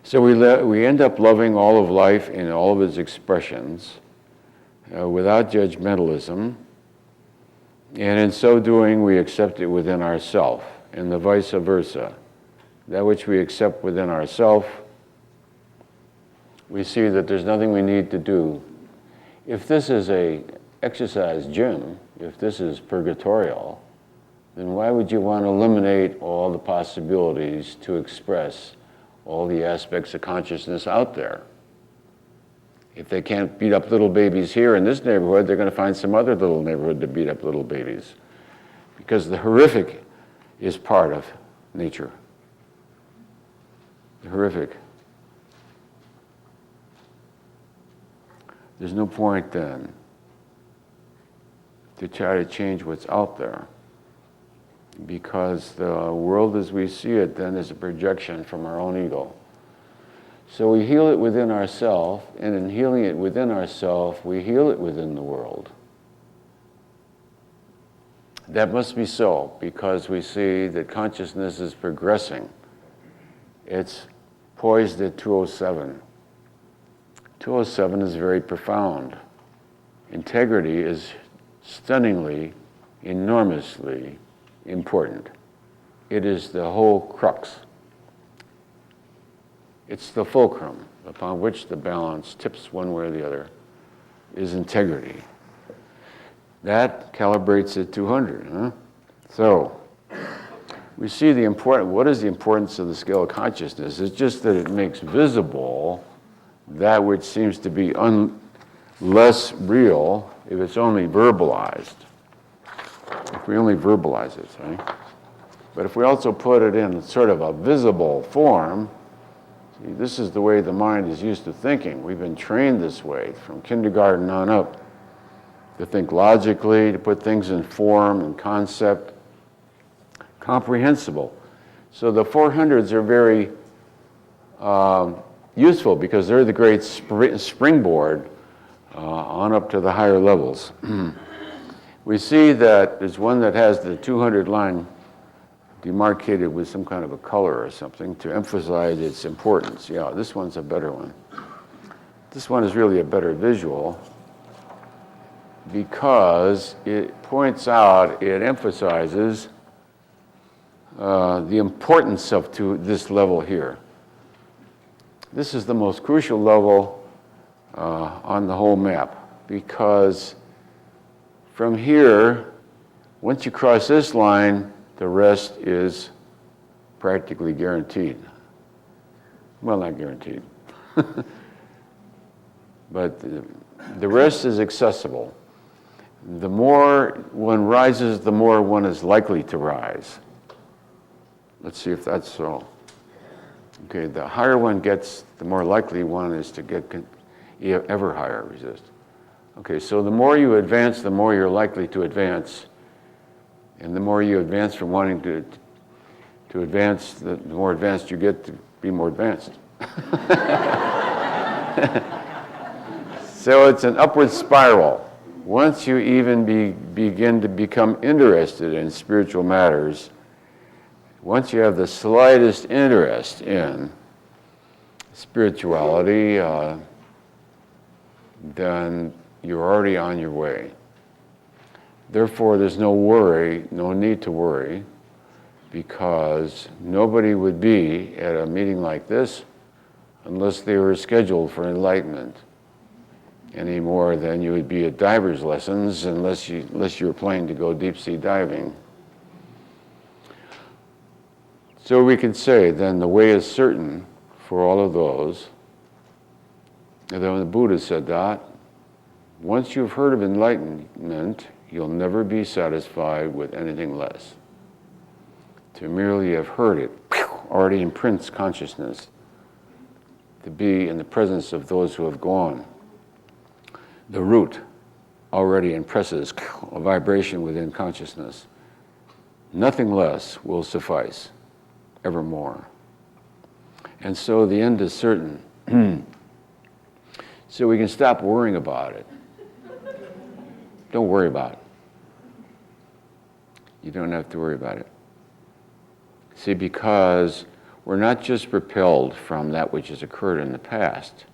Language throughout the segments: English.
So we end up loving all of life in all of its expressions without judgmentalism, and in so doing we accept it within ourself, and the vice versa. That which we accept within ourself, we see that there's nothing we need to do. If this is a exercise gym, if this is purgatorial, then why would you want to eliminate all the possibilities to express all the aspects of consciousness out there? If they can't beat up little babies here in this neighborhood, they're going to find some other little neighborhood to beat up little babies. Because the horrific is part of nature. The horrific. There's no point then to try to change what's out there, because the world as we see it then is a projection from our own ego. So we heal it within ourselves, and in healing it within ourselves, we heal it within the world. That must be so, because we see that consciousness is progressing. It's poised at 207. 207 is very profound. Integrity is stunningly, enormously important. It is the whole crux. It's the fulcrum upon which the balance tips one way or the other, is integrity. That calibrates at 200. Huh? So, we see what is the importance of the scale of consciousness? It's just that it makes visible that which seems to be less real if it's only verbalized. If we only verbalize it, right? But if we also put it in sort of a visible form, see, this is the way the mind is used to thinking. We've been trained this way from kindergarten on up, to think logically, to put things in form and concept, comprehensible. So the 400s are very useful because they're the great springboard on up to the higher levels. We see that there's one that has the 200 line demarcated with some kind of a color or something to emphasize its importance. Yeah, this one's a better one. This one is really a better visual because it points out, it emphasizes the importance of this level here. This is the most crucial level on the whole map, because from here, once you cross this line, the rest is practically guaranteed. Well, not guaranteed. But the rest is accessible. The more one rises, the more one is likely to rise. Let's see if that's so. Okay, the higher one gets, the more likely one is to get ever higher resist. Okay, so the more you advance, the more you're likely to advance. And the more you advance from wanting to advance, the more advanced you get to be more advanced. So it's an upward spiral. Once you even begin to become interested in spiritual matters, once you have the slightest interest in spirituality, then you're already on your way. Therefore, there's no worry, no need to worry, because nobody would be at a meeting like this unless they were scheduled for enlightenment, any more than you would be at divers' lessons unless you were planning to go deep sea diving. So we could say then the way is certain for all of those. And then the Buddha said that once you've heard of enlightenment, you'll never be satisfied with anything less. To merely have heard it already imprints consciousness. To be in the presence of those who have gone, the root already impresses a vibration within consciousness. Nothing less will suffice, evermore. And so the end is certain. So we can stop worrying about it. Don't worry about it. You don't have to worry about it. See, because we're not just repelled from that which has occurred in the past.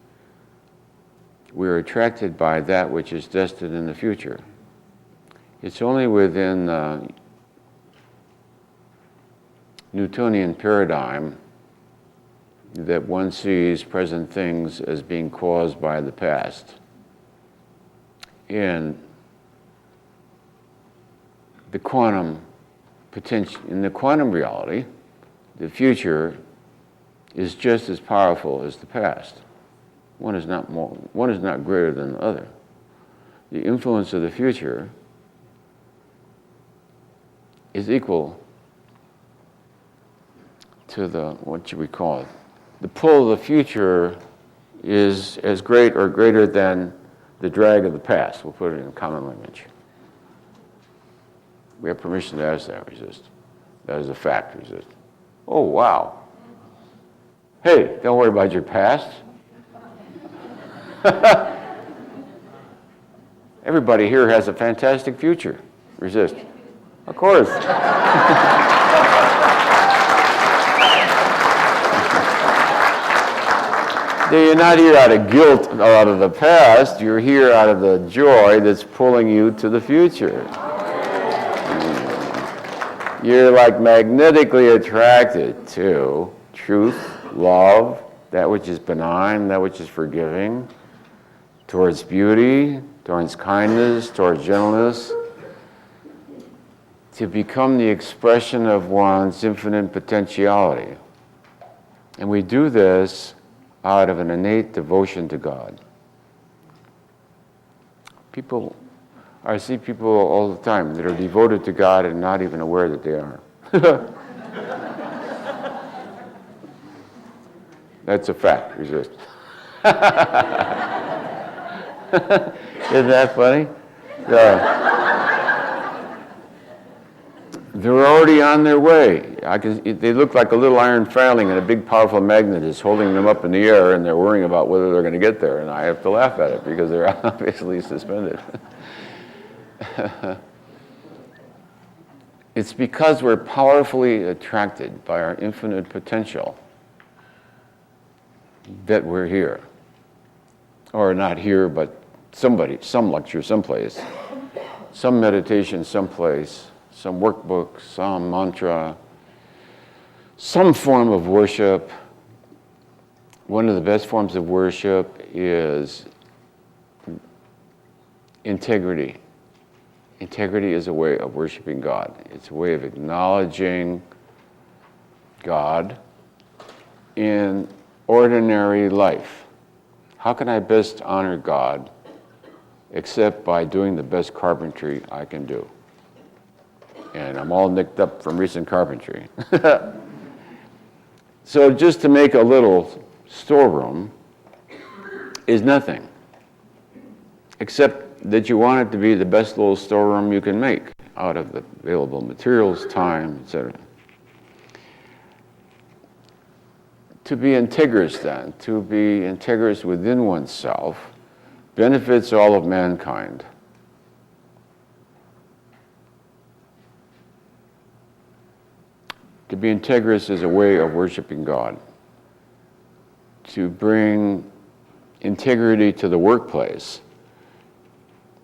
We're attracted by that which is destined in the future. It's only within the Newtonian paradigm that one sees present things as being caused by the past. In the quantum reality, the future is just as powerful as the past. One is not greater than the other. The influence of the future is equal to what should we call it? The pull of the future is as great or greater than the drag of the past. We'll put it in common language. We have permission to ask that, resist. That is a fact, resist. Oh, wow. Hey, don't worry about your past. Everybody here has a fantastic future. Resist. Of course. You're not here out of guilt or out of the past. You're here out of the joy that's pulling you to the future. You're like magnetically attracted to truth, love, that which is benign, that which is forgiving, towards beauty, towards kindness, towards gentleness, to become the expression of one's infinite potentiality. And we do this out of an innate devotion to God. I see people all the time that are devoted to God and not even aware that they are. That's a fact, resist. Isn't that funny? They're already on their way. They look like a little iron failing and a big powerful magnet is holding them up in the air and they're worrying about whether they're going to get there. And I have to laugh at it because they're obviously suspended. It's because we're powerfully attracted by our infinite potential that we're here. Or not here, but some lecture someplace, some meditation someplace, some workbook, some mantra, some form of worship. One of the best forms of worship is integrity. Integrity is a way of worshiping God. It's a way of acknowledging God in ordinary life. How can I best honor God except by doing the best carpentry I can do? And I'm all nicked up from recent carpentry. So just to make a little storeroom is nothing, except that you want it to be the best little storeroom you can make out of the available materials, time, etc. To be integrous then, to be integrous within oneself, benefits all of mankind. To be integrous is a way of worshiping God. To bring integrity to the workplace.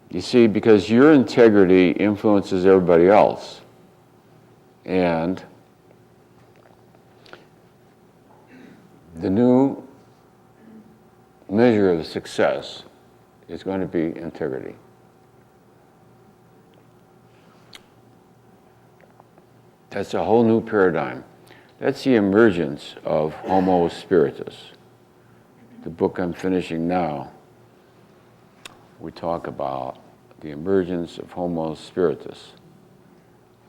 You see, because your integrity influences everybody else. And the new measure of success is going to be integrity. That's a whole new paradigm. That's the emergence of Homo spiritus. The book I'm finishing now, we talk about the emergence of Homo spiritus.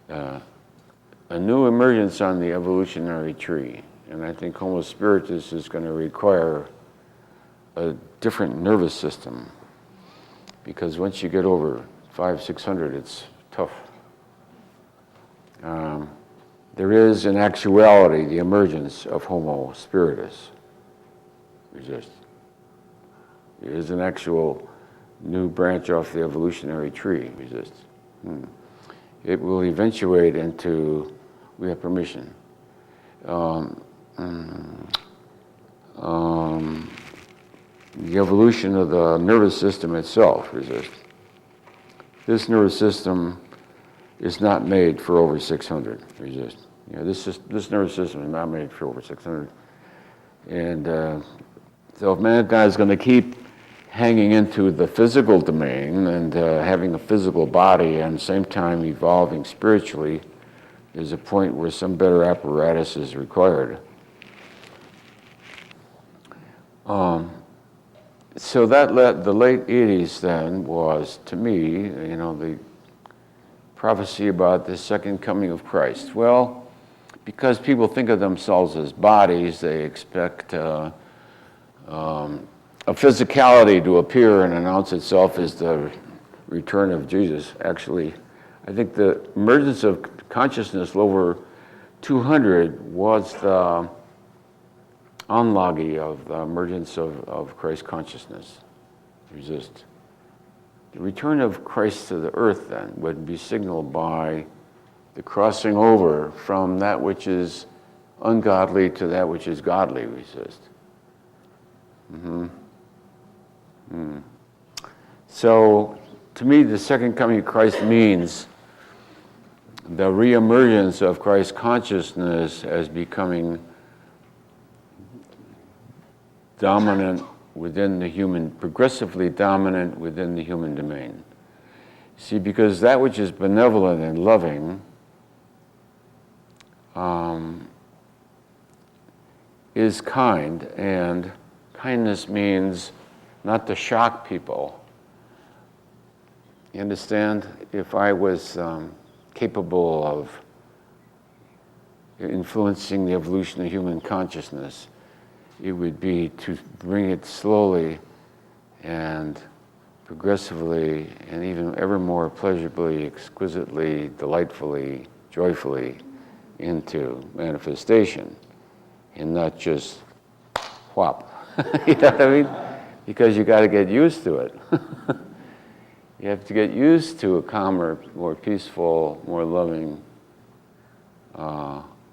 A new emergence on the evolutionary tree. And I think Homo spiritus is going to require a different nervous system. Because once you get over 500-600, it's tough. There is, in actuality, the emergence of Homo spiritus. Resist. There is an actual new branch off the evolutionary tree. Resist. It will eventuate into, we have permission, the evolution of the nervous system itself, resist. This nervous system is not made for over 600, resist. This nervous system is not made for over 600. And so if mankind is going to keep hanging into the physical domain and having a physical body and at the same time evolving spiritually, there's a point where some better apparatus is required. So that the late 80s then was, to me, the prophecy about the second coming of Christ. Well, because people think of themselves as bodies, they expect a physicality to appear and announce itself as the return of Jesus. Actually, I think the emergence of consciousness over 200 was the analogy of the emergence of Christ consciousness. Resist. The return of Christ to the earth then would be signaled by the crossing over from that which is ungodly to that which is godly, resist. So, to me, the second coming of Christ means the reemergence of Christ consciousness as becoming dominant within the human, progressively dominant within the human domain. See, because that which is benevolent and loving is kind, and kindness means not to shock people. You understand? If I was capable of influencing the evolution of human consciousness, it would be to bring it slowly and progressively and even ever more pleasurably, exquisitely, delightfully, joyfully into manifestation, and not just whop. You know what I mean? Because you got to get used to it. You have to get used to a calmer, more peaceful, more loving.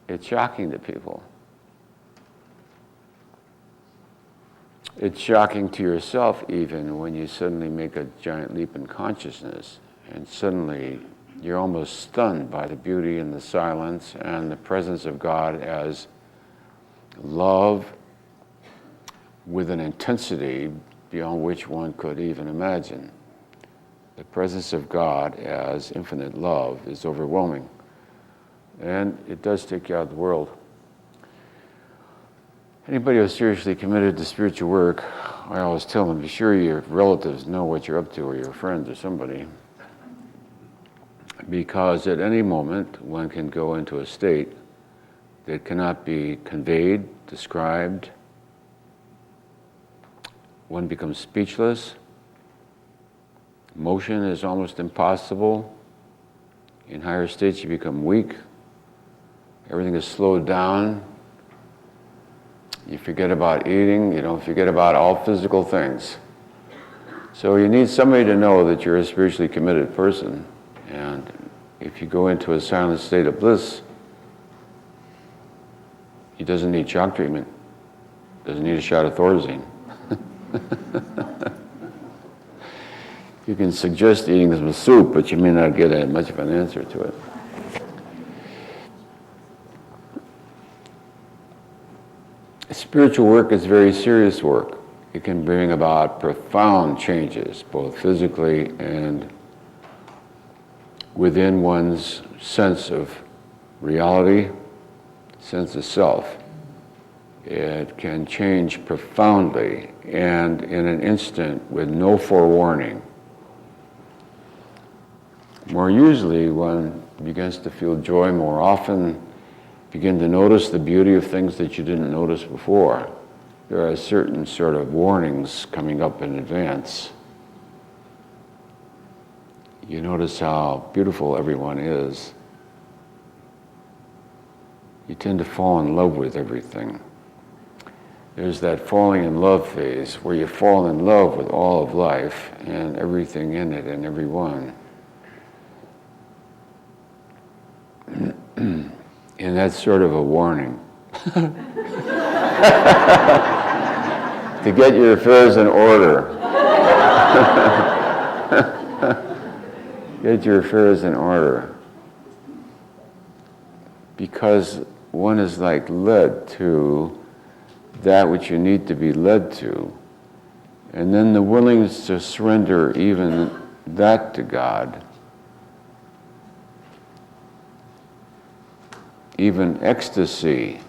It's shocking to people. It's shocking to yourself even when you suddenly make a giant leap in consciousness and suddenly you're almost stunned by the beauty and the silence and the presence of God as love with an intensity beyond which one could even imagine. The presence of God as infinite love is overwhelming, and it does take you out of the world. Anybody who's seriously committed to spiritual work, I always tell them, be sure your relatives know what you're up to, or your friends or somebody. Because at any moment, one can go into a state that cannot be conveyed, described. One becomes speechless. Motion is almost impossible. In higher states, you become weak. Everything is slowed down. You forget about eating, you don't forget about all physical things. So you need somebody to know that you're a spiritually committed person. And if you go into a silent state of bliss, he doesn't need shock treatment, doesn't need a shot of Thorazine. You can suggest eating some soup, but you may not get much of an answer to it. Spiritual work is very serious work. It can bring about profound changes, both physically and within one's sense of reality, sense of self. It can change profoundly and in an instant with no forewarning. More usually, one begins to feel joy more often, begin to notice the beauty of things that you didn't notice before. There are certain sort of warnings coming up in advance. You notice how beautiful everyone is. You tend to fall in love with everything. There's that falling in love phase where you fall in love with all of life and everything in it and everyone. And that's sort of a warning. To get your affairs in order. Get your affairs in order. Because one is like led to that which you need to be led to. And then the willingness to surrender even that to God. Even ecstasy.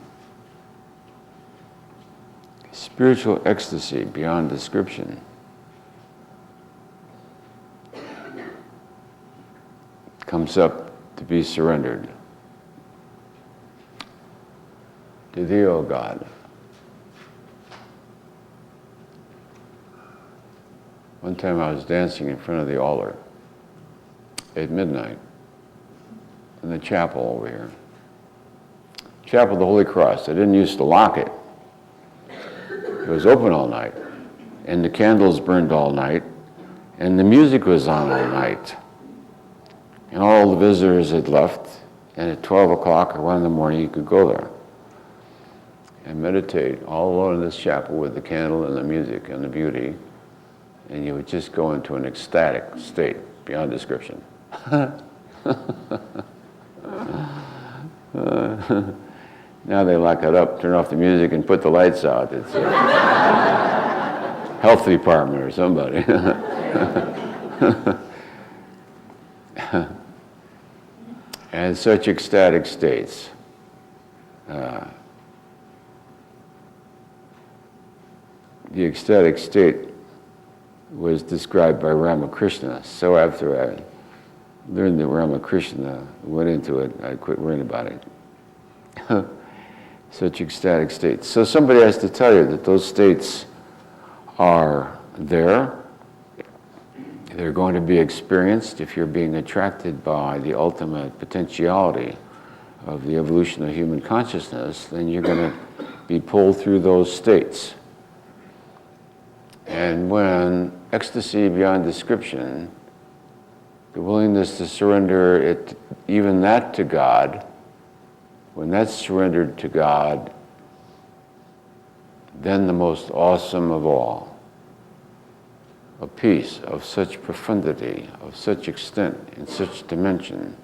Spiritual ecstasy beyond description. Comes up to be surrendered. To Thee, O God. One time I was dancing in front of the altar at midnight in the chapel over here. Chapel of the Holy Cross. They didn't used to lock it. It was open all night, and the candles burned all night, and the music was on all night. And all the visitors had left, and at 12 o'clock or 1 in the morning you could go there and meditate all alone in this chapel with the candle and the music and the beauty, and you would just go into an ecstatic state beyond description. Now they lock it up, turn off the music, and put the lights out. It's a health department or somebody. And such ecstatic states. The ecstatic state was described by Ramakrishna. So after I learned that Ramakrishna went into it, I quit worrying about it. Such ecstatic states. So somebody has to tell you that those states are there. They're going to be experienced if you're being attracted by the ultimate potentiality of the evolution of human consciousness, then you're going to be pulled through those states. And when ecstasy beyond description, the willingness to surrender it, even that to God, when that's surrendered to God, then the most awesome of all, a peace of such profundity, of such extent, in such dimension,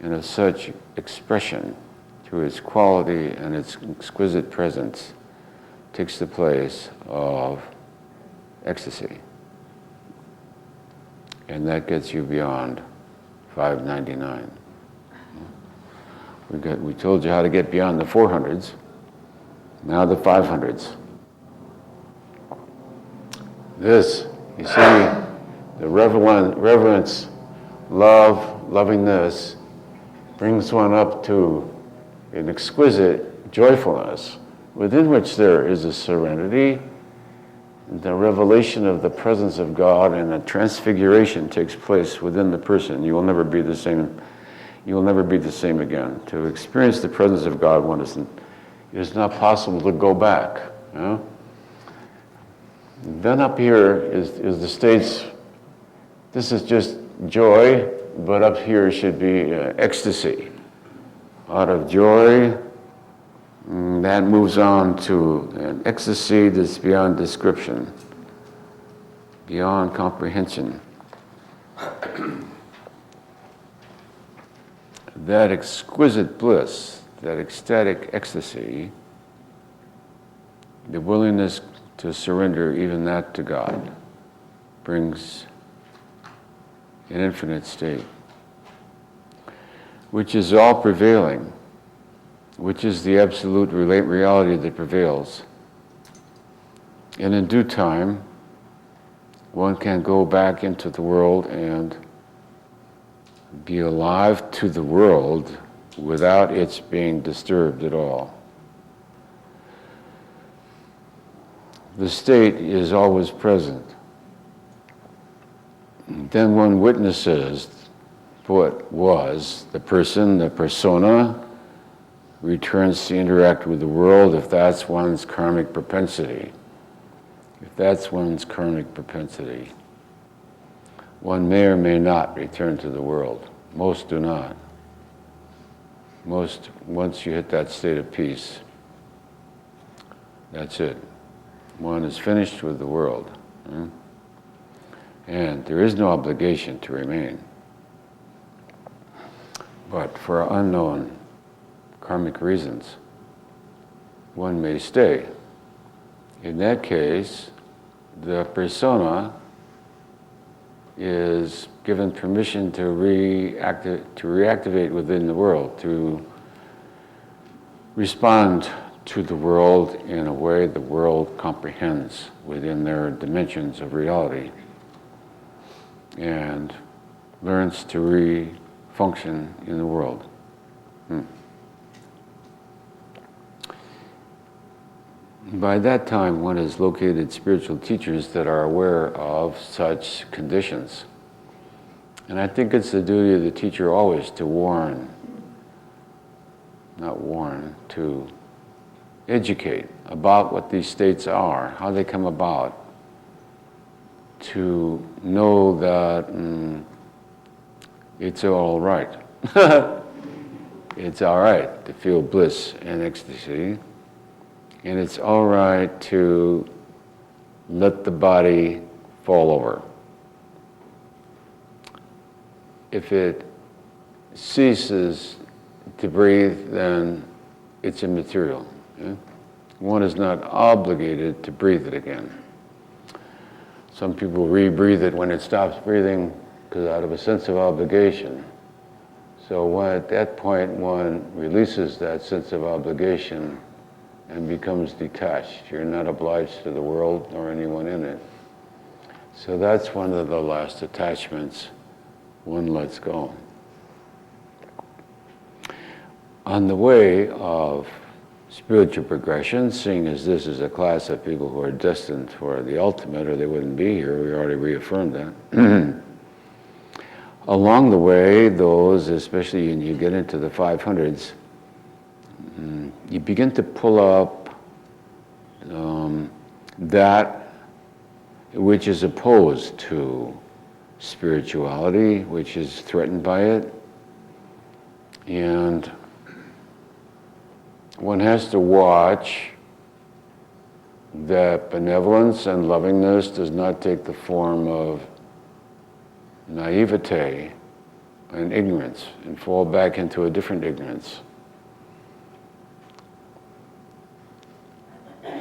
and of such expression through its quality and its exquisite presence, takes the place of ecstasy. And that gets you beyond 599. We told you how to get beyond the 400s, now the 500s. This, you see, the reverence, love, lovingness, brings one up to an exquisite joyfulness within which there is a serenity, the revelation of the presence of God, and a transfiguration takes place within the person. You will never be the same. You will never be the same again. To experience the presence of God, it is not possible to go back. You know? Then up here is the states. This is just joy, but up here should be ecstasy. Out of joy, that moves on to an ecstasy that's beyond description, beyond comprehension. That exquisite bliss, that ecstatic ecstasy, the willingness to surrender even that to God, brings an infinite state, which is all prevailing, which is the absolute reality that prevails. And in due time, one can go back into the world and be alive to the world without its being disturbed at all. The state is always present. Then one witnesses what was the person, the persona, returns to interact with the world if that's one's karmic propensity. If that's one's karmic propensity. One may or may not return to the world. Most do not. Most, once you hit that state of peace, That's it. One is finished with the world. And there is no obligation to remain. But for unknown karmic reasons, one may stay. In that case, the persona is given permission to reactivate within the world, to respond to the world in a way the world comprehends within their dimensions of reality, and learns to re-function in the world. By that time, one has located spiritual teachers that are aware of such conditions. And I think it's the duty of the teacher always to to educate about what these states are, how they come about, to know that it's all right. It's all right to feel bliss and ecstasy. And it's all right to let the body fall over. If it ceases to breathe, then it's immaterial. Yeah? One is not obligated to breathe it again. Some people rebreathe it when it stops breathing because out of a sense of obligation. So at that point, one releases that sense of obligation and becomes detached. You're not obliged to the world nor anyone in it. So that's one of the last attachments one lets go. On the way of spiritual progression, seeing as this is a class of people who are destined for the ultimate, or they wouldn't be here, we already reaffirmed that. Along the way, those, especially when you get into the 500s, you begin to pull up that which is opposed to spirituality, which is threatened by it. And one has to watch that benevolence and lovingness does not take the form of naivete and ignorance and fall back into a different ignorance.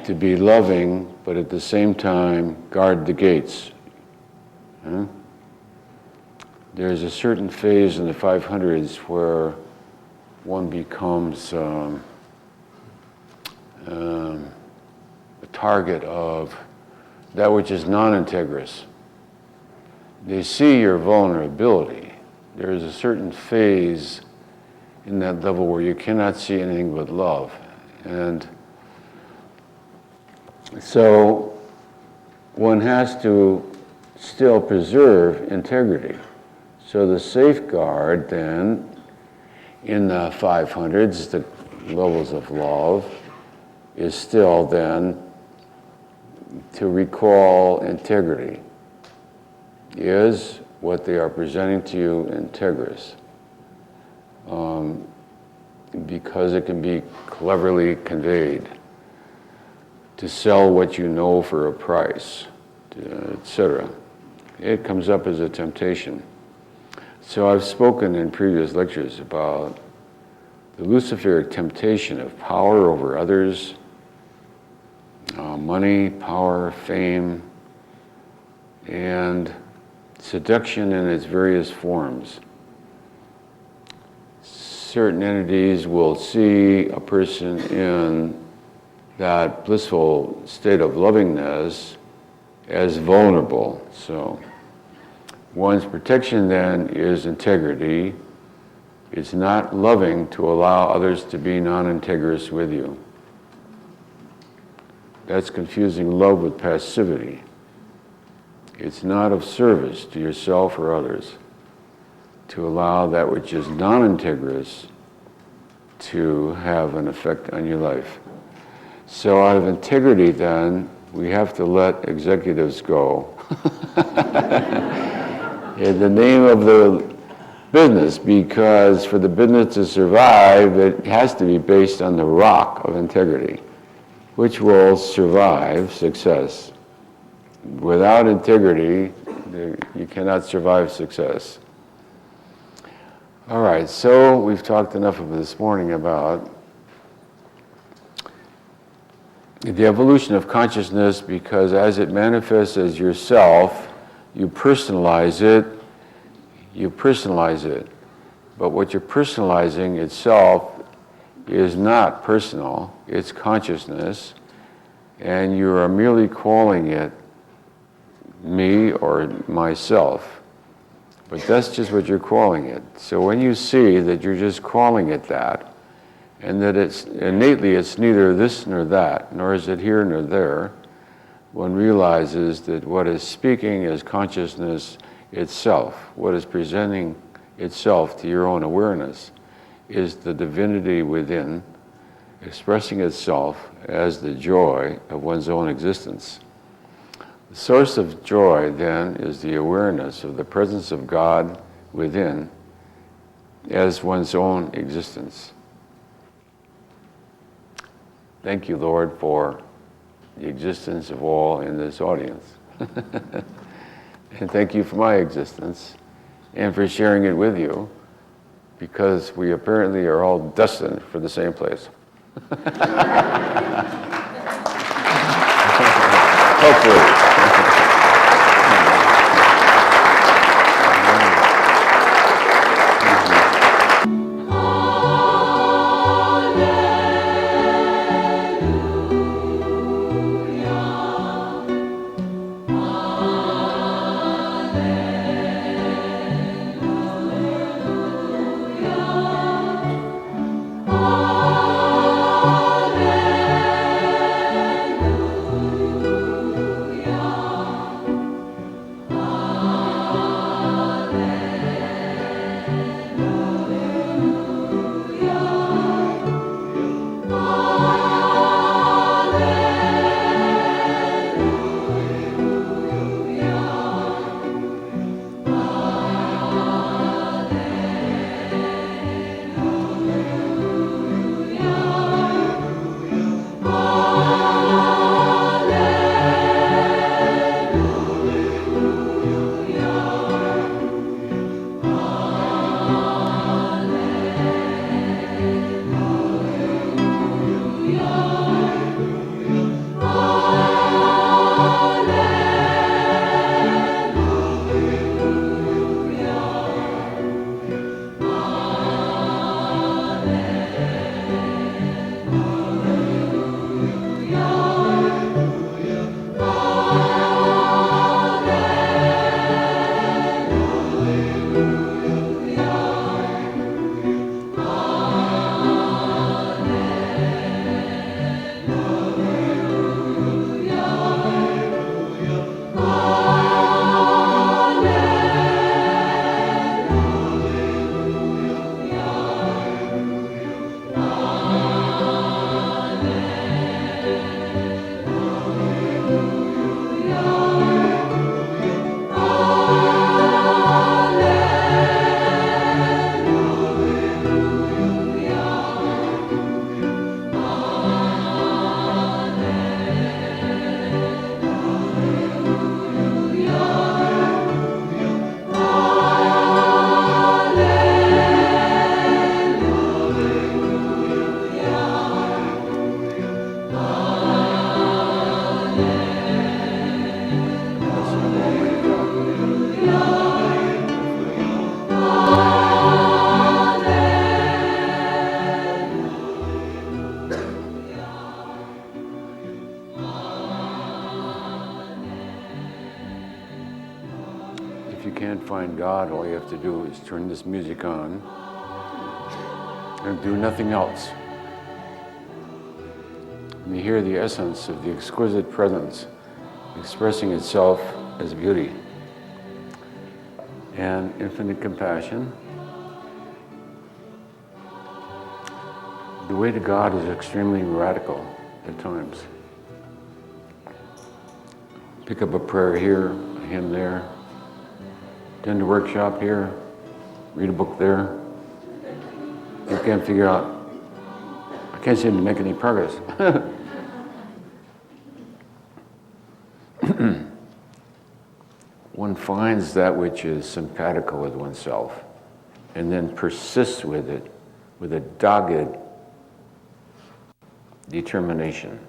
To be loving, but at the same time guard the gates. There's a certain phase in the 500s where one becomes a target of that which is non-integrous. They see your vulnerability. There is a certain phase in that level where you cannot see anything but love. And so one has to still preserve integrity. So the safeguard then in the 500s, the levels of love, is still then to recall integrity. Is what they are presenting to you integrous? Because it can be cleverly conveyed. To sell what you know for a price, etc. It comes up as a temptation. So I've spoken in previous lectures about the Luciferic temptation of power over others, money, power, fame, and seduction in its various forms. Certain entities will see a person in that blissful state of lovingness as vulnerable. So one's protection then is integrity. It's not loving to allow others to be non-integrous with you. That's confusing love with passivity. It's not of service to yourself or others to allow that which is non-integrous to have an effect on your life. So out of integrity then, we have to let executives go. In the name of the business, because for the business to survive, it has to be based on the rock of integrity. which will survive success. Without integrity, you cannot survive success. All right, so we've talked enough of this morning about the evolution of consciousness, because as it manifests as yourself, you personalize it. But what you're personalizing itself is not personal, it's consciousness, and you are merely calling it me or myself. But that's just what you're calling it. So when you see that you're just calling it that, and that it's innately it's neither this nor that, nor is it here nor there, one realizes that what is speaking is consciousness itself. What is presenting itself to your own awareness is the divinity within, expressing itself as the joy of one's own existence. The source of joy, then, is the awareness of the presence of God within as one's own existence. Thank you, Lord, for the existence of all in this audience. And thank you for my existence and for sharing it with you, because we apparently are all destined for the same place. Hopefully. If you can't find God, all you have to do is turn this music on and do nothing else. And you hear the essence of the exquisite presence expressing itself as beauty and infinite compassion. The way to God is extremely radical at times. Pick up a prayer here, a hymn there, attend a workshop here, read a book there. You can't figure out, I can't seem to make any progress. finds that which is simpatico with oneself and then persists with it with a dogged determination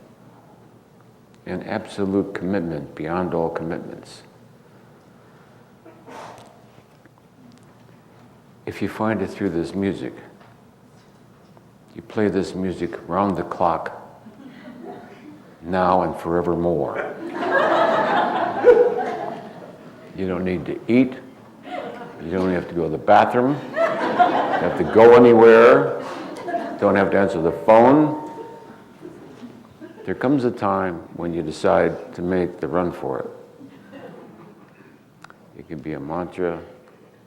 and absolute commitment beyond all commitments. If you find it through this music, you play this music round the clock, now and forevermore. You don't need to eat. You don't have to go to the bathroom. You don't have to go anywhere. Don't have to answer the phone. There comes a time when you decide to make the run for it. It can be a mantra.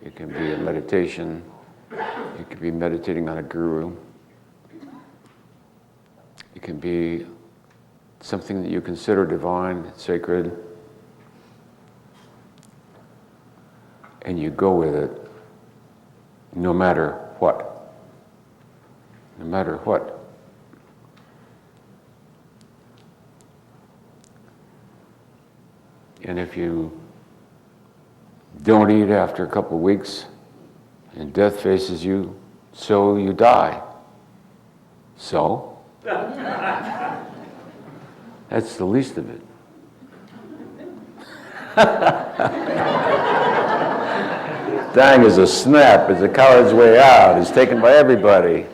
It can be a meditation. It can be meditating on a guru. It can be something that you consider divine, sacred, and you go with it no matter what. No matter what. And if you don't eat after a couple of weeks and death faces you, so you die. So? That's the least of it. Dying is a snap, it's a coward's way out, it's taken by everybody.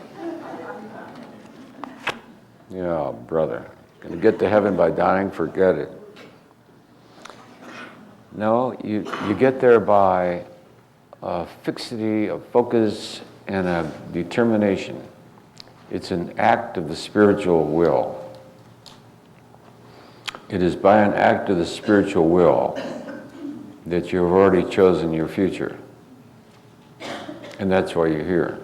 Yeah, brother. Gonna get to heaven by dying? Forget it. No, you get there by a fixity, a focus, and a determination. It's an act of the spiritual will. It is by an act of the spiritual will that you've already chosen your future. And that's why you're here.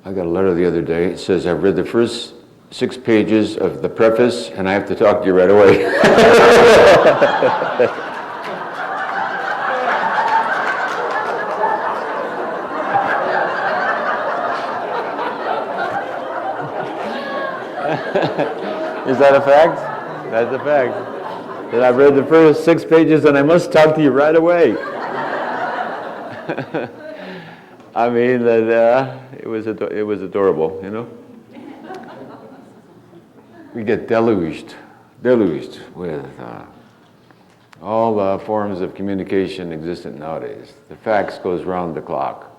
I got a letter the other day. It says, I've read the first 6 pages of the preface, and I have to talk to you right away. Is that a fact? That's a fact. That I've read the first 6 pages, and I must talk to you right away. I mean, that it was adorable, you know. We get deluged with all the forms of communication existent nowadays. The fax goes round the clock.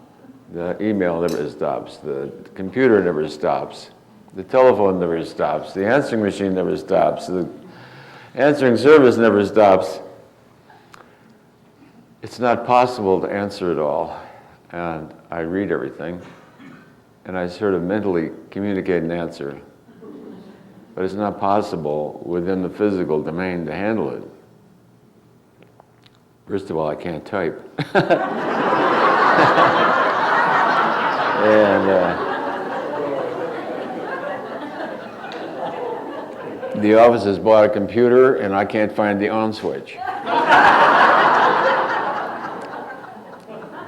The email never stops. The computer never stops. The telephone never stops. The answering machine never stops. The answering service never stops. It's not possible to answer it all. And I read everything, and I sort of mentally communicate an answer. But it's not possible within the physical domain to handle it. First of all, I can't type. And the office has bought a computer, and I can't find the on switch.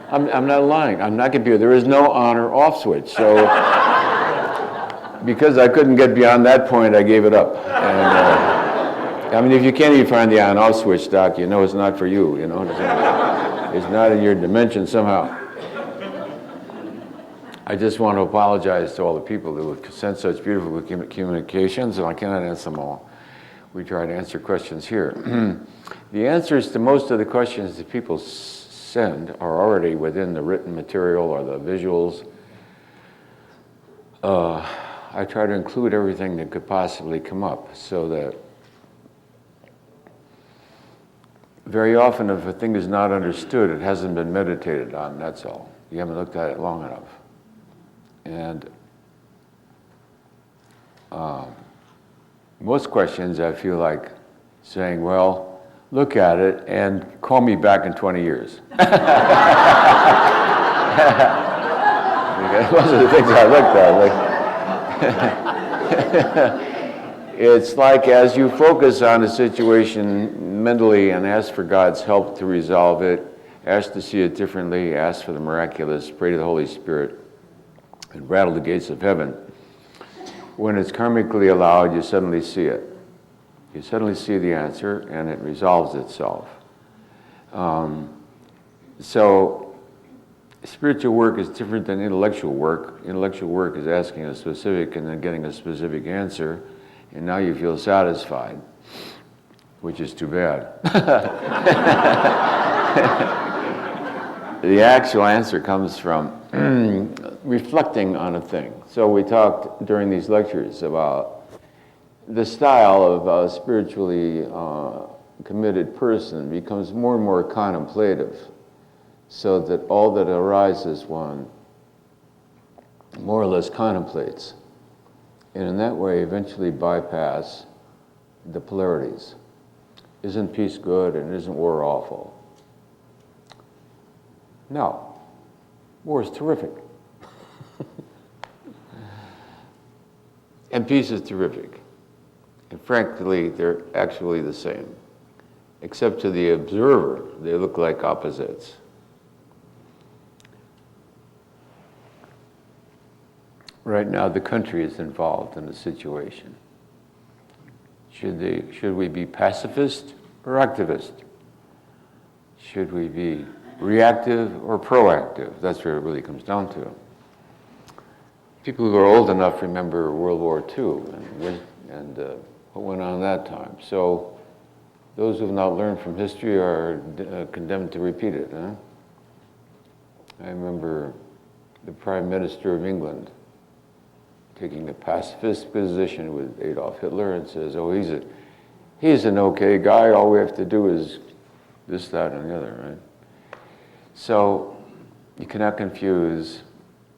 I'm not lying. I'm not computer. There is no on or off switch. So because I couldn't get beyond that point, I gave it up. And I mean, if you can't even find the on-off switch, Doc, you know it's not for you. You know, it's not in your dimension somehow. I just want to apologize to all the people who have sent such beautiful communications, and I cannot answer them all. We try to answer questions here. The answers to most of the questions that people send are already within the written material or the visuals. I try to include everything that could possibly come up, so that very often if a thing is not understood, it hasn't been meditated on, that's all. You haven't looked at it long enough. And most questions I feel like saying, well, look at it and call me back in 20 years. Most of the things I looked at, it's like as you focus on a situation mentally and ask for God's help to resolve it, ask to see it differently, ask for the miraculous, pray to the Holy Spirit, and rattle the gates of heaven. When it's karmically allowed, you suddenly see it. You suddenly see the answer, and it resolves itself. So spiritual work is different than intellectual work. Intellectual work is asking a specific and then getting a specific answer, and now you feel satisfied, which is too bad. The actual answer comes from reflecting on a thing. So we talked during these lectures about the style of a spiritually committed person becomes more and more contemplative, so that all that arises one more or less contemplates, and in that way eventually bypass the polarities. Isn't peace good and isn't war awful? No. War is terrific. And peace is terrific. And frankly, they're actually the same. Except to the observer, they look like opposites. Right now, the country is involved in a situation. Should we be pacifist or activist? Should we be reactive or proactive? That's where it really comes down to. People who are old enough remember World War II and what went on that time. So those who have not learned from history are condemned to repeat it. Huh? I remember the Prime Minister of England taking a pacifist position with Adolf Hitler and says, oh, he's an okay guy, all we have to do is this, that, and the other, right? So you cannot confuse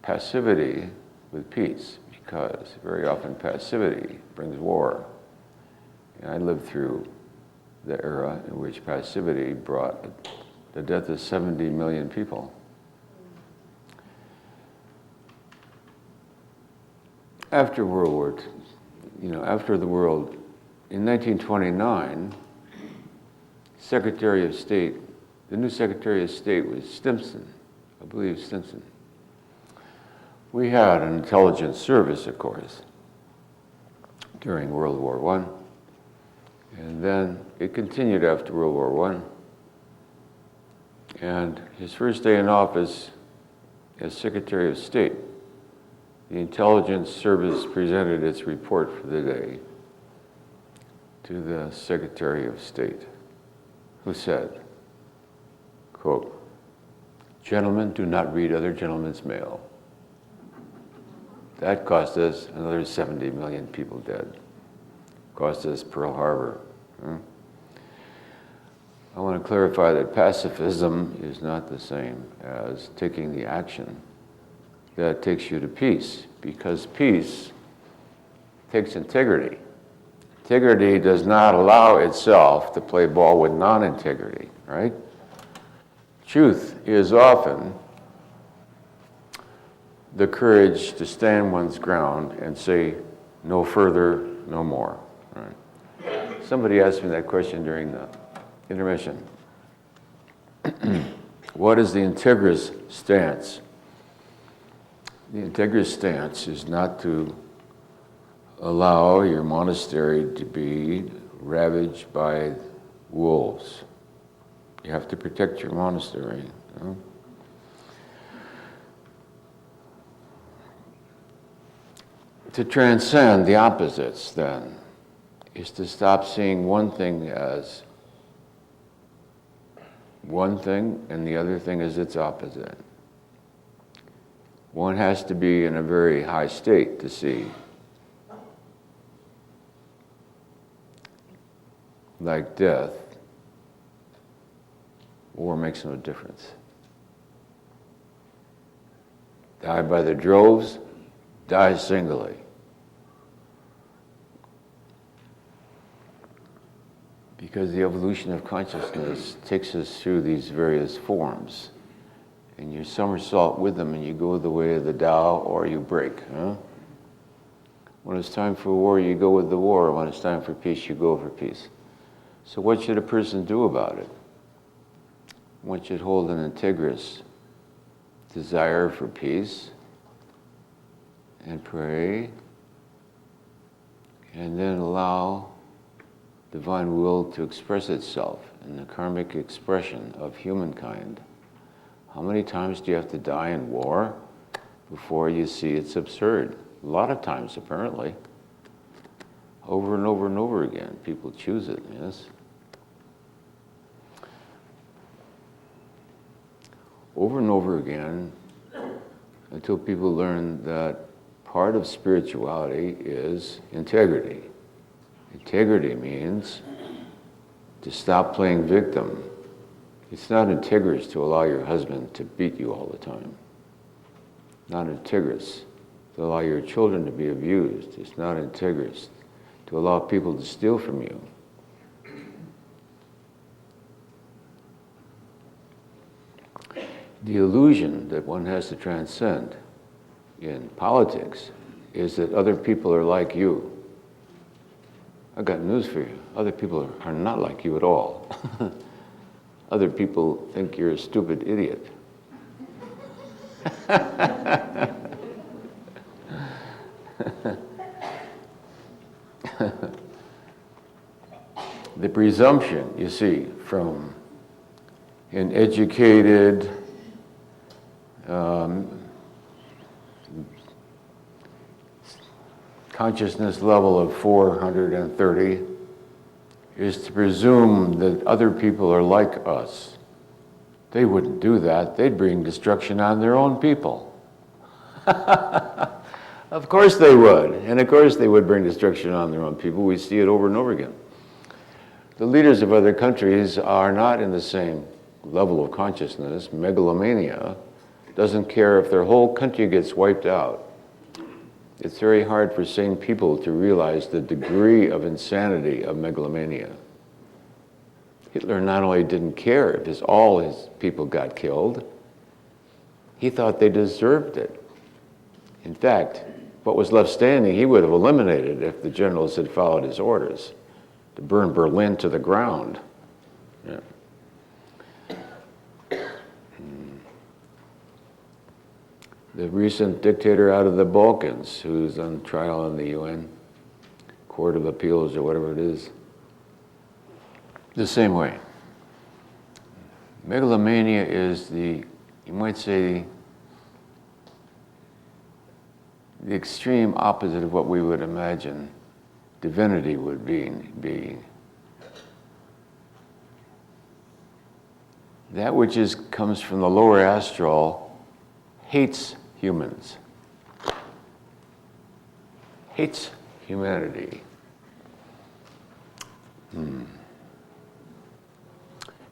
passivity with peace, because very often passivity brings war. And I lived through the era in which passivity brought the death of 70 million people. After World War II, after the world, in 1929, Secretary of State, the new Secretary of State was Stimson, I believe Stimson. We had an intelligence service, of course, during World War I, and then it continued after World War I. And his first day in office as Secretary of State, the intelligence service presented its report for the day to the Secretary of State, who said, quote, "Gentlemen, do not read other gentlemen's mail. That cost us another 70 million people dead. Cost us Pearl Harbor." I want to clarify that pacifism is not the same as taking the action that takes you to peace, because peace takes integrity. Integrity does not allow itself to play ball with non-integrity, right? Truth is often the courage to stand one's ground and say, no further, no more. Right? Somebody asked me that question during the intermission. What is the integrous stance? The integrous stance is not to allow your monastery to be ravaged by wolves. You have to protect your monastery. To transcend the opposites, then, is to stop seeing one thing as one thing and the other thing as its opposite. One has to be in a very high state to see. Like death, war makes no difference. Die by the droves, die singly. Because the evolution of consciousness takes us through these various forms. And you somersault with them and you go the way of the Tao, or you break. Huh? When it's time for war, you go with the war. When it's time for peace, you go for peace. So what should a person do about it? One should hold an integrous desire for peace and pray and then allow divine will to express itself in the karmic expression of humankind. How many times do you have to die in war before you see it's absurd? A lot of times, apparently. Over and over and over again, people choose it, yes? Over and over again, until people learn that part of spirituality is integrity. Integrity means to stop playing victim. It's not integrous to allow your husband to beat you all the time. Not integrous to allow your children to be abused. It's not integrous to allow people to steal from you. The illusion that one has to transcend in politics is that other people are like you. I've got news for you. Other people are not like you at all. Other people think you're a stupid idiot. The presumption, you see, from an educated, consciousness level of 430 is to presume that other people are like us. They wouldn't do that. They'd bring destruction on their own people. Of course they would. And of course they would bring destruction on their own people. We see it over and over again. The leaders of other countries are not in the same level of consciousness. Megalomania doesn't care if their whole country gets wiped out. It's very hard for sane people to realize the degree of insanity of megalomania. Hitler not only didn't care if all his people got killed, he thought they deserved it. In fact, what was left standing he would have eliminated if the generals had followed his orders to burn Berlin to the ground. Yeah. The recent dictator out of the Balkans, who's on trial in the UN Court of Appeals or whatever it is, the same way. Megalomania is you might say, the extreme opposite of what we would imagine divinity would be. That which comes from the lower astral hates humans, hates humanity.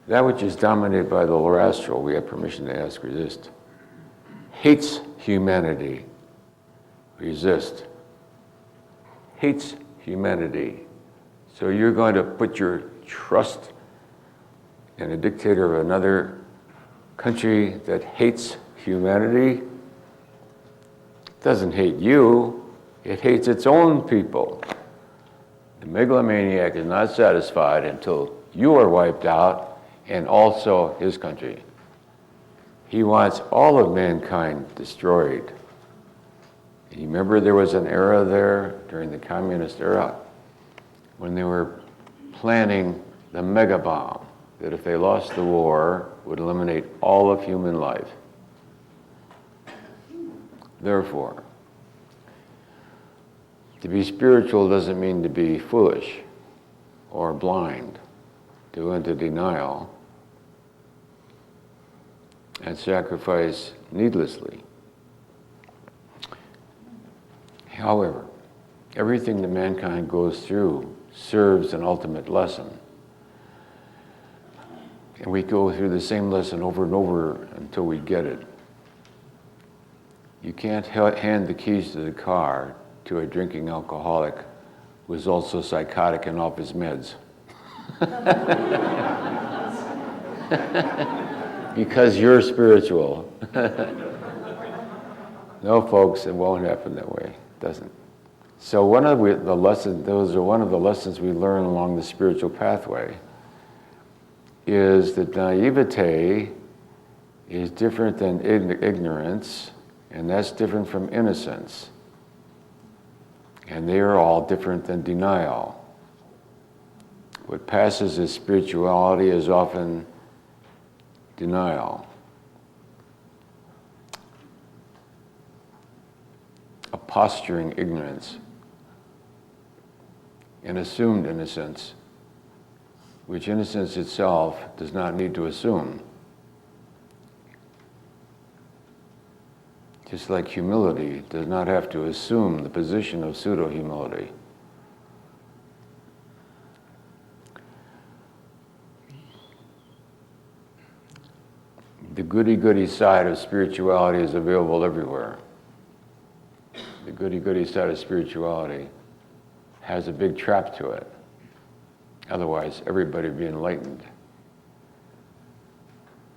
That which is dominated by the lower astral, we have permission to ask, resist. Hates humanity, resist. Hates humanity. So you're going to put your trust in a dictator of another country that hates humanity? It doesn't hate you, it hates its own people. The megalomaniac is not satisfied until you are wiped out, and also his country. He wants all of mankind destroyed. And you remember there was an era there during the communist era when they were planning the mega bomb that if they lost the war would eliminate all of human life. Therefore, to be spiritual doesn't mean to be foolish or blind, to go into denial and sacrifice needlessly. However, everything that mankind goes through serves an ultimate lesson. And we go through the same lesson over and over until we get it. You can't hand the keys to the car to a drinking alcoholic who is also psychotic and off his meds. Because you're spiritual. No, folks, it won't happen that way. It doesn't. So one of the lessons, those are one of the lessons we learn along the spiritual pathway, is that naivete is different than ignorance, and that's different from innocence. And they are all different than denial. What passes as spirituality is often denial. A posturing ignorance. An assumed innocence, which innocence itself does not need to assume. Just like humility does not have to assume the position of pseudo-humility. The goody-goody side of spirituality is available everywhere. The goody-goody side of spirituality has a big trap to it. Otherwise, everybody would be enlightened.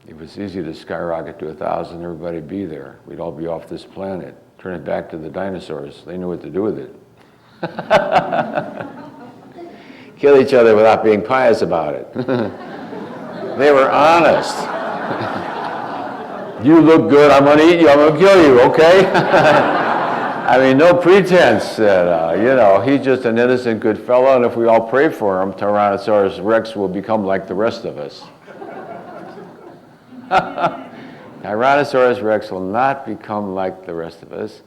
If it was easy to skyrocket to 1,000, everybody'd be there. We'd all be off this planet. Turn it back to the dinosaurs. They knew what to do with it. Kill each other without being pious about it. They were honest. You look good, I'm going to eat you, I'm going to kill you, okay? I mean, no pretense that, he's just an innocent good fellow, and if we all pray for him, Tyrannosaurus Rex will become like the rest of us. Tyrannosaurus Rex will not become like the rest of us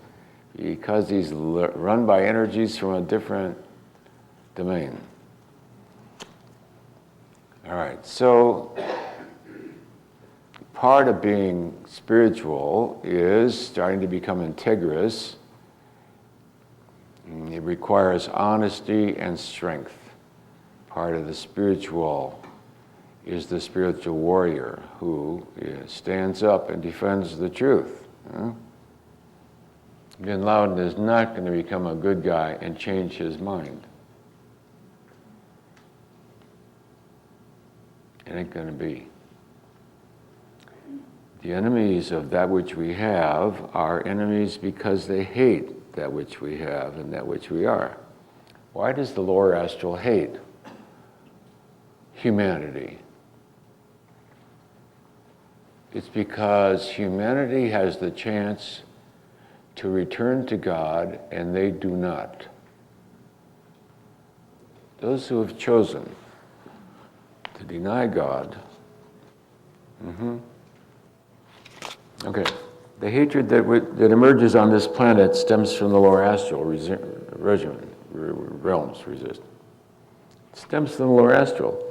because he's run by energies from a different domain. All right, so part of being spiritual is starting to become integrous. It requires honesty and strength. Part of the spiritual is the spiritual warrior who stands up and defends the truth. Bin Laden is not going to become a good guy and change his mind. It ain't going to be. The enemies of that which we have are enemies because they hate that which we have and that which we are. Why does the lower astral hate humanity? It's because humanity has the chance to return to God and they do not. Those who have chosen to deny God. Okay. The hatred that emerges on this planet stems from the lower astral realms. It stems from the lower astral.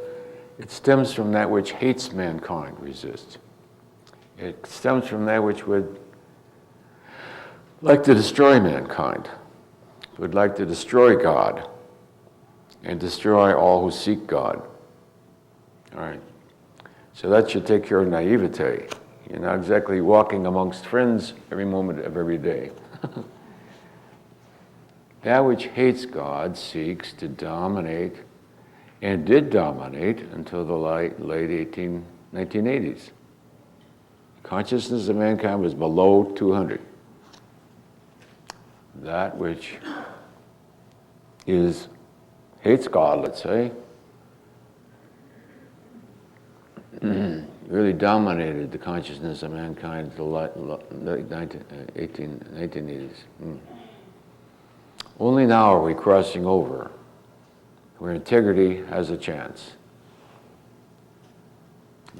It stems from that which hates mankind, resist. It stems from that which would like to destroy mankind, would like to destroy God, and destroy all who seek God. All right. So that should take care of naivete. You're not exactly walking amongst friends every moment of every day. That which hates God seeks to dominate, and did dominate until the late 1980s. Consciousness of mankind was below 200. That which hates God, let's say, really dominated the consciousness of mankind until the late 1980s. Only now are we crossing over where integrity has a chance.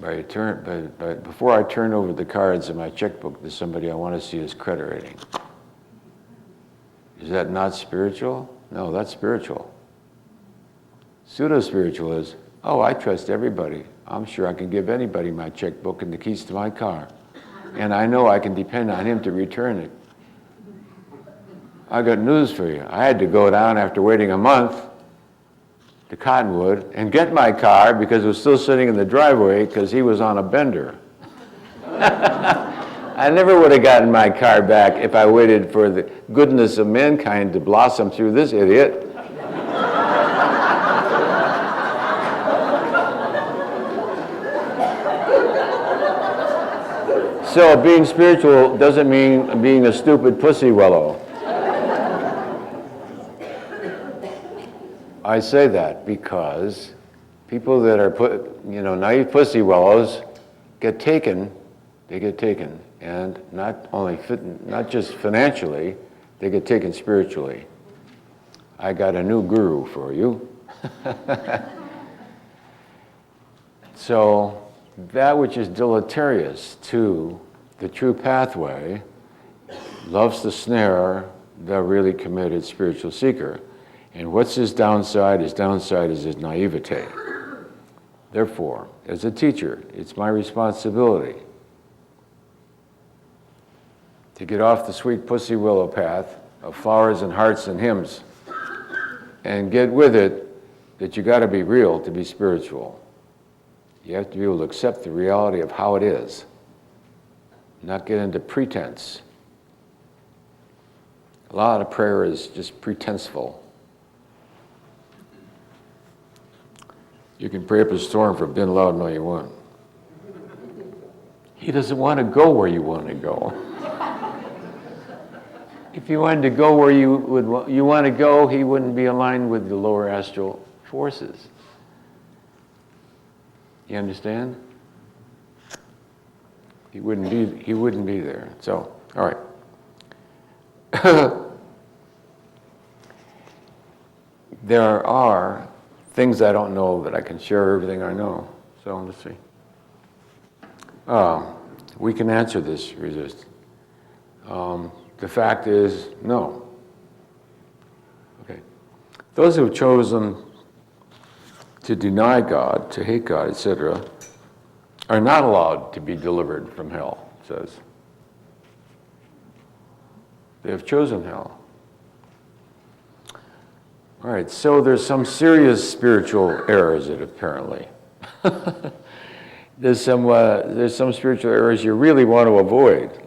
Before I turn over the cards in my checkbook to somebody, I want to see his credit rating. Is that not spiritual? No, that's spiritual. Pseudo-spiritual is, oh, I trust everybody. I'm sure I can give anybody my checkbook and the keys to my car. And I know I can depend on him to return it. I got news for you. I had to go down after waiting a month to Cottonwood and get my car because it was still sitting in the driveway because he was on a bender. I never would have gotten my car back if I waited for the goodness of mankind to blossom through this idiot. So being spiritual doesn't mean being a stupid pussy willow. I say that because people that are naive pussy willows get taken. They get taken, and not just financially, they get taken spiritually. I got a new guru for you. So that which is deleterious to the true pathway loves to snare the really committed spiritual seeker. And what's his downside? His downside is his naivete. Therefore, as a teacher, it's my responsibility to get off the sweet pussy willow path of flowers and hearts and hymns and get with it that you got to be real to be spiritual. You have to be able to accept the reality of how it is, not get into pretense. A lot of prayer is just pretenseful. You can pray up a storm for bin Laden all you want. He doesn't want to go where you want to go. If you wanted to go where you want to go, he wouldn't be aligned with the lower astral forces. You understand? He wouldn't be there. So, all right. There are things I don't know that I can share everything I know. So let's see. We can answer this resist. The fact is, no. Okay. Those who have chosen to deny God, to hate God, etc., are not allowed to be delivered from hell, it says. They have chosen hell. All right, so there's some serious spiritual errors that apparently. There's some spiritual errors you really want to avoid.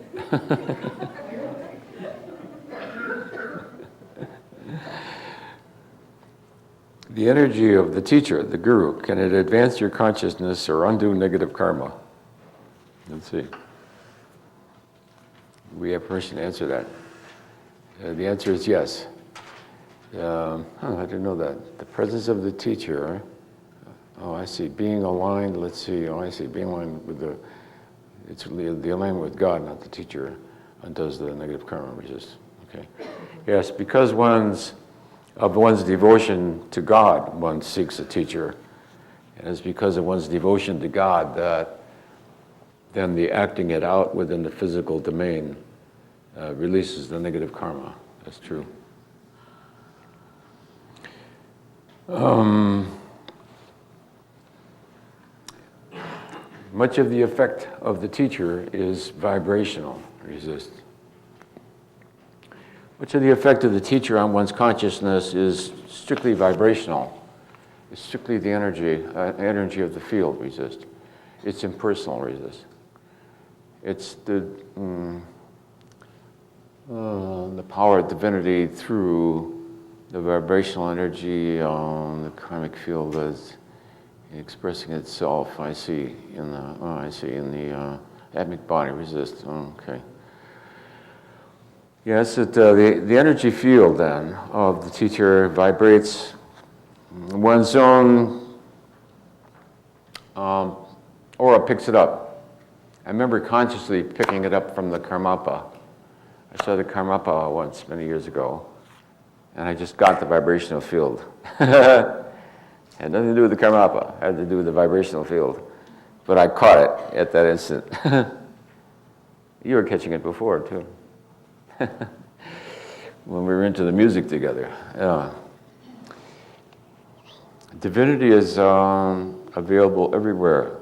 The energy of the teacher, the guru, can it advance your consciousness or undo negative karma? Let's see. We have permission to answer that. The answer is yes. I didn't know that. The presence of the teacher. Oh, I see. Being aligned. Let's see. Oh, I see. Being aligned with it's the alignment with God, not the teacher, undoes the negative karma, which is okay. Yes, because of one's devotion to God, one seeks a teacher, and it's because of one's devotion to God that then the acting it out within the physical domain releases the negative karma. That's true. Much of the effect of the teacher is vibrational, resist. Much of the effect of the teacher on one's consciousness is strictly vibrational. It's strictly the energy of the field, resist. It's impersonal, resist. It's the power of divinity through the vibrational energy on the karmic field is expressing itself. I see in the atomic body, resist. Okay. Yes, the energy field then of the teacher vibrates one's own aura picks it up. I remember consciously picking it up from the Karmapa. I saw the Karmapa once, many years ago, and I just got the vibrational field. Had nothing to do with the Karmapa, had to do with the vibrational field. But I caught it at that instant. You were catching it before, too. When we were into the music together. Divinity is available everywhere.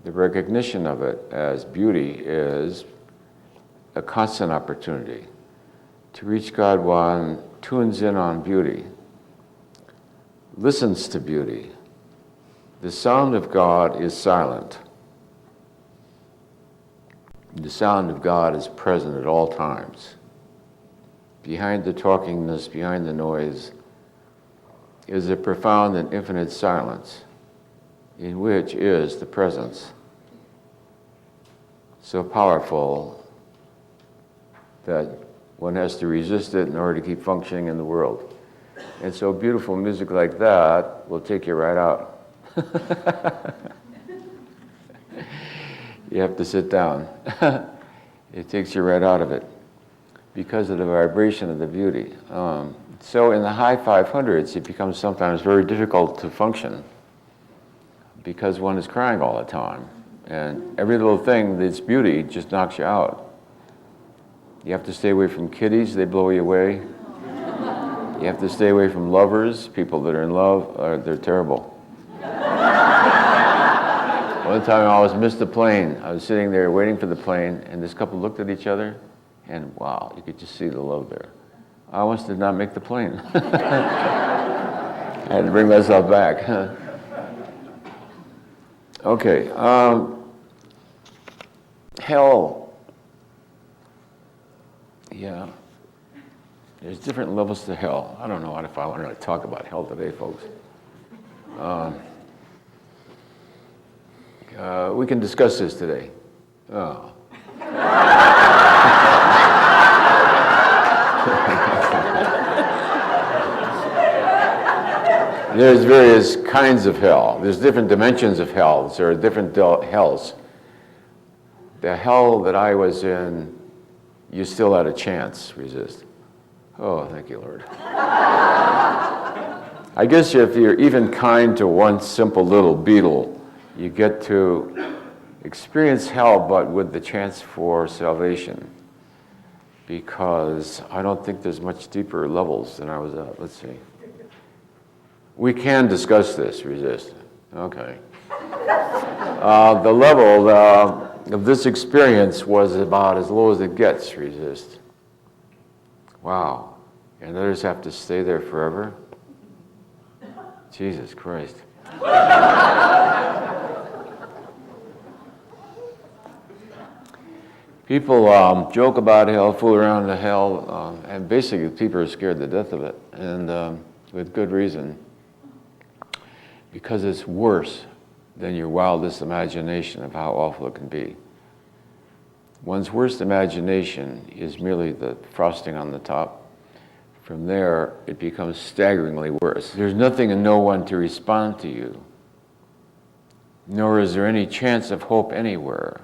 The recognition of it as beauty is a constant opportunity. To reach God, one tunes in on beauty, listens to beauty. The sound of God is silent. The sound of God is present at all times. Behind the talkingness, behind the noise, is a profound and infinite silence, in which is the presence, so powerful that one has to resist it in order to keep functioning in the world. And so beautiful music like that will take you right out. You have to sit down. It takes you right out of it because of the vibration of the beauty. So in the high 500s, it becomes sometimes very difficult to function because one is crying all the time. And every little thing that's beauty just knocks you out. You have to stay away from kitties, they blow you away. You have to stay away from lovers, people that are in love, they're terrible. One time I almost missed the plane. I was sitting there waiting for the plane, and this couple looked at each other, and wow, you could just see the love there. I almost did not make the plane. I had to bring myself back. Okay, hell. Yeah, there's different levels to hell. I don't know if I want to talk about hell today, folks. We can discuss this today. Oh. There's various kinds of hell. There's different dimensions of hell. There are different hells. The hell that I was in, you still had a chance, resist. Oh, thank you, Lord. I guess if you're even kind to one simple little beetle, you get to experience hell, but with the chance for salvation. Because I don't think there's much deeper levels than I was at. Let's see. We can discuss this, resist. Okay. The level of this experience was about as low as it gets, resist. Wow. And others have to stay there forever? Jesus Christ. People joke about hell, fool around in hell, and basically people are scared to death of it, and with good reason. Because it's worse than your wildest imagination of how awful it can be. One's worst imagination is merely the frosting on the top. From there, it becomes staggeringly worse. There's nothing and no one to respond to you, nor is there any chance of hope anywhere.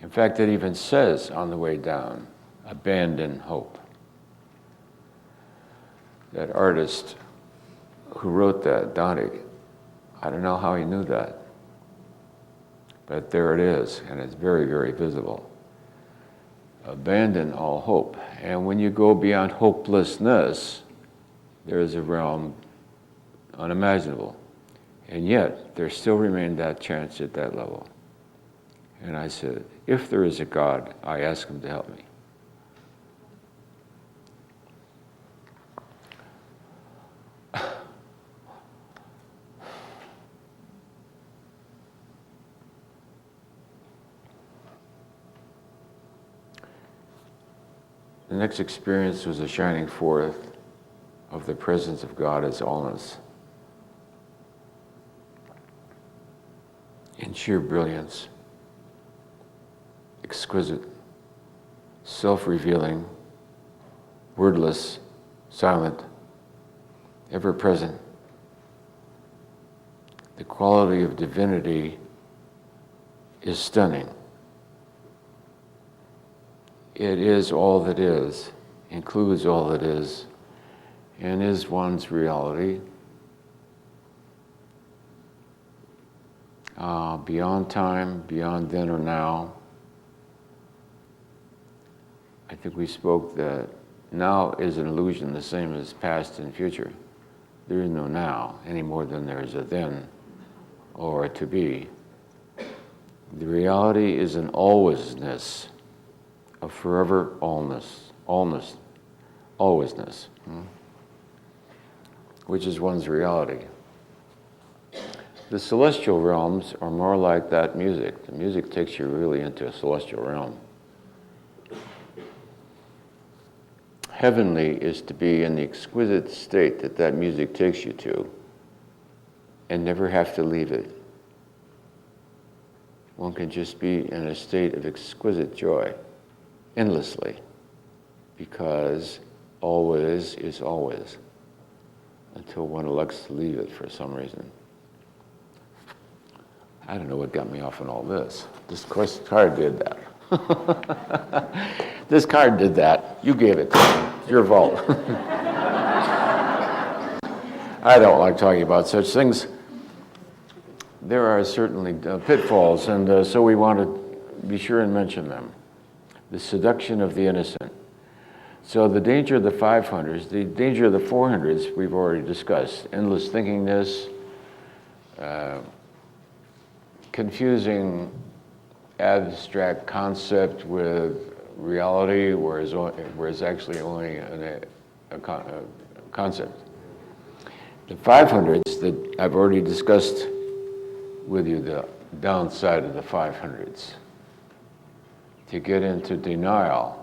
In fact, it even says on the way down, abandon hope. That artist who wrote that, Dante, I don't know how he knew that, but there it is, and it's very, very visible. Abandon all hope. And when you go beyond hopelessness, there is a realm unimaginable. And yet, there still remained that chance at that level. And I said, if there is a God, I ask him to help me. The next experience was a shining forth of the presence of God as allness, in sheer brilliance, exquisite, self-revealing, wordless, silent, ever-present. The quality of divinity is stunning. It is all that is, includes all that is, and is one's reality. Beyond time, beyond then or now. I think we spoke that now is an illusion the same as past and future. There is no now any more than there is a then or a to be. The reality is an alwaysness, a forever allness, alwaysness, which is one's reality. The celestial realms are more like that music. The music takes you really into a celestial realm. Heavenly is to be in the exquisite state that that music takes you to and never have to leave it. One can just be in a state of exquisite joy, endlessly, because always is always, until one elects to leave it for some reason. I don't know what got me off on all this. This course card did that. This card did that. You gave it to me. It's your fault. I don't like talking about such things. There are certainly pitfalls, and so we want to be sure and mention them. The seduction of the innocent. So the danger of the 500s, the danger of the 400s, we've already discussed. Endless thinkingness, confusing abstract concept with reality, whereas actually only a concept. The 500s that I've already discussed with you, the downside of the 500s. To get into denial.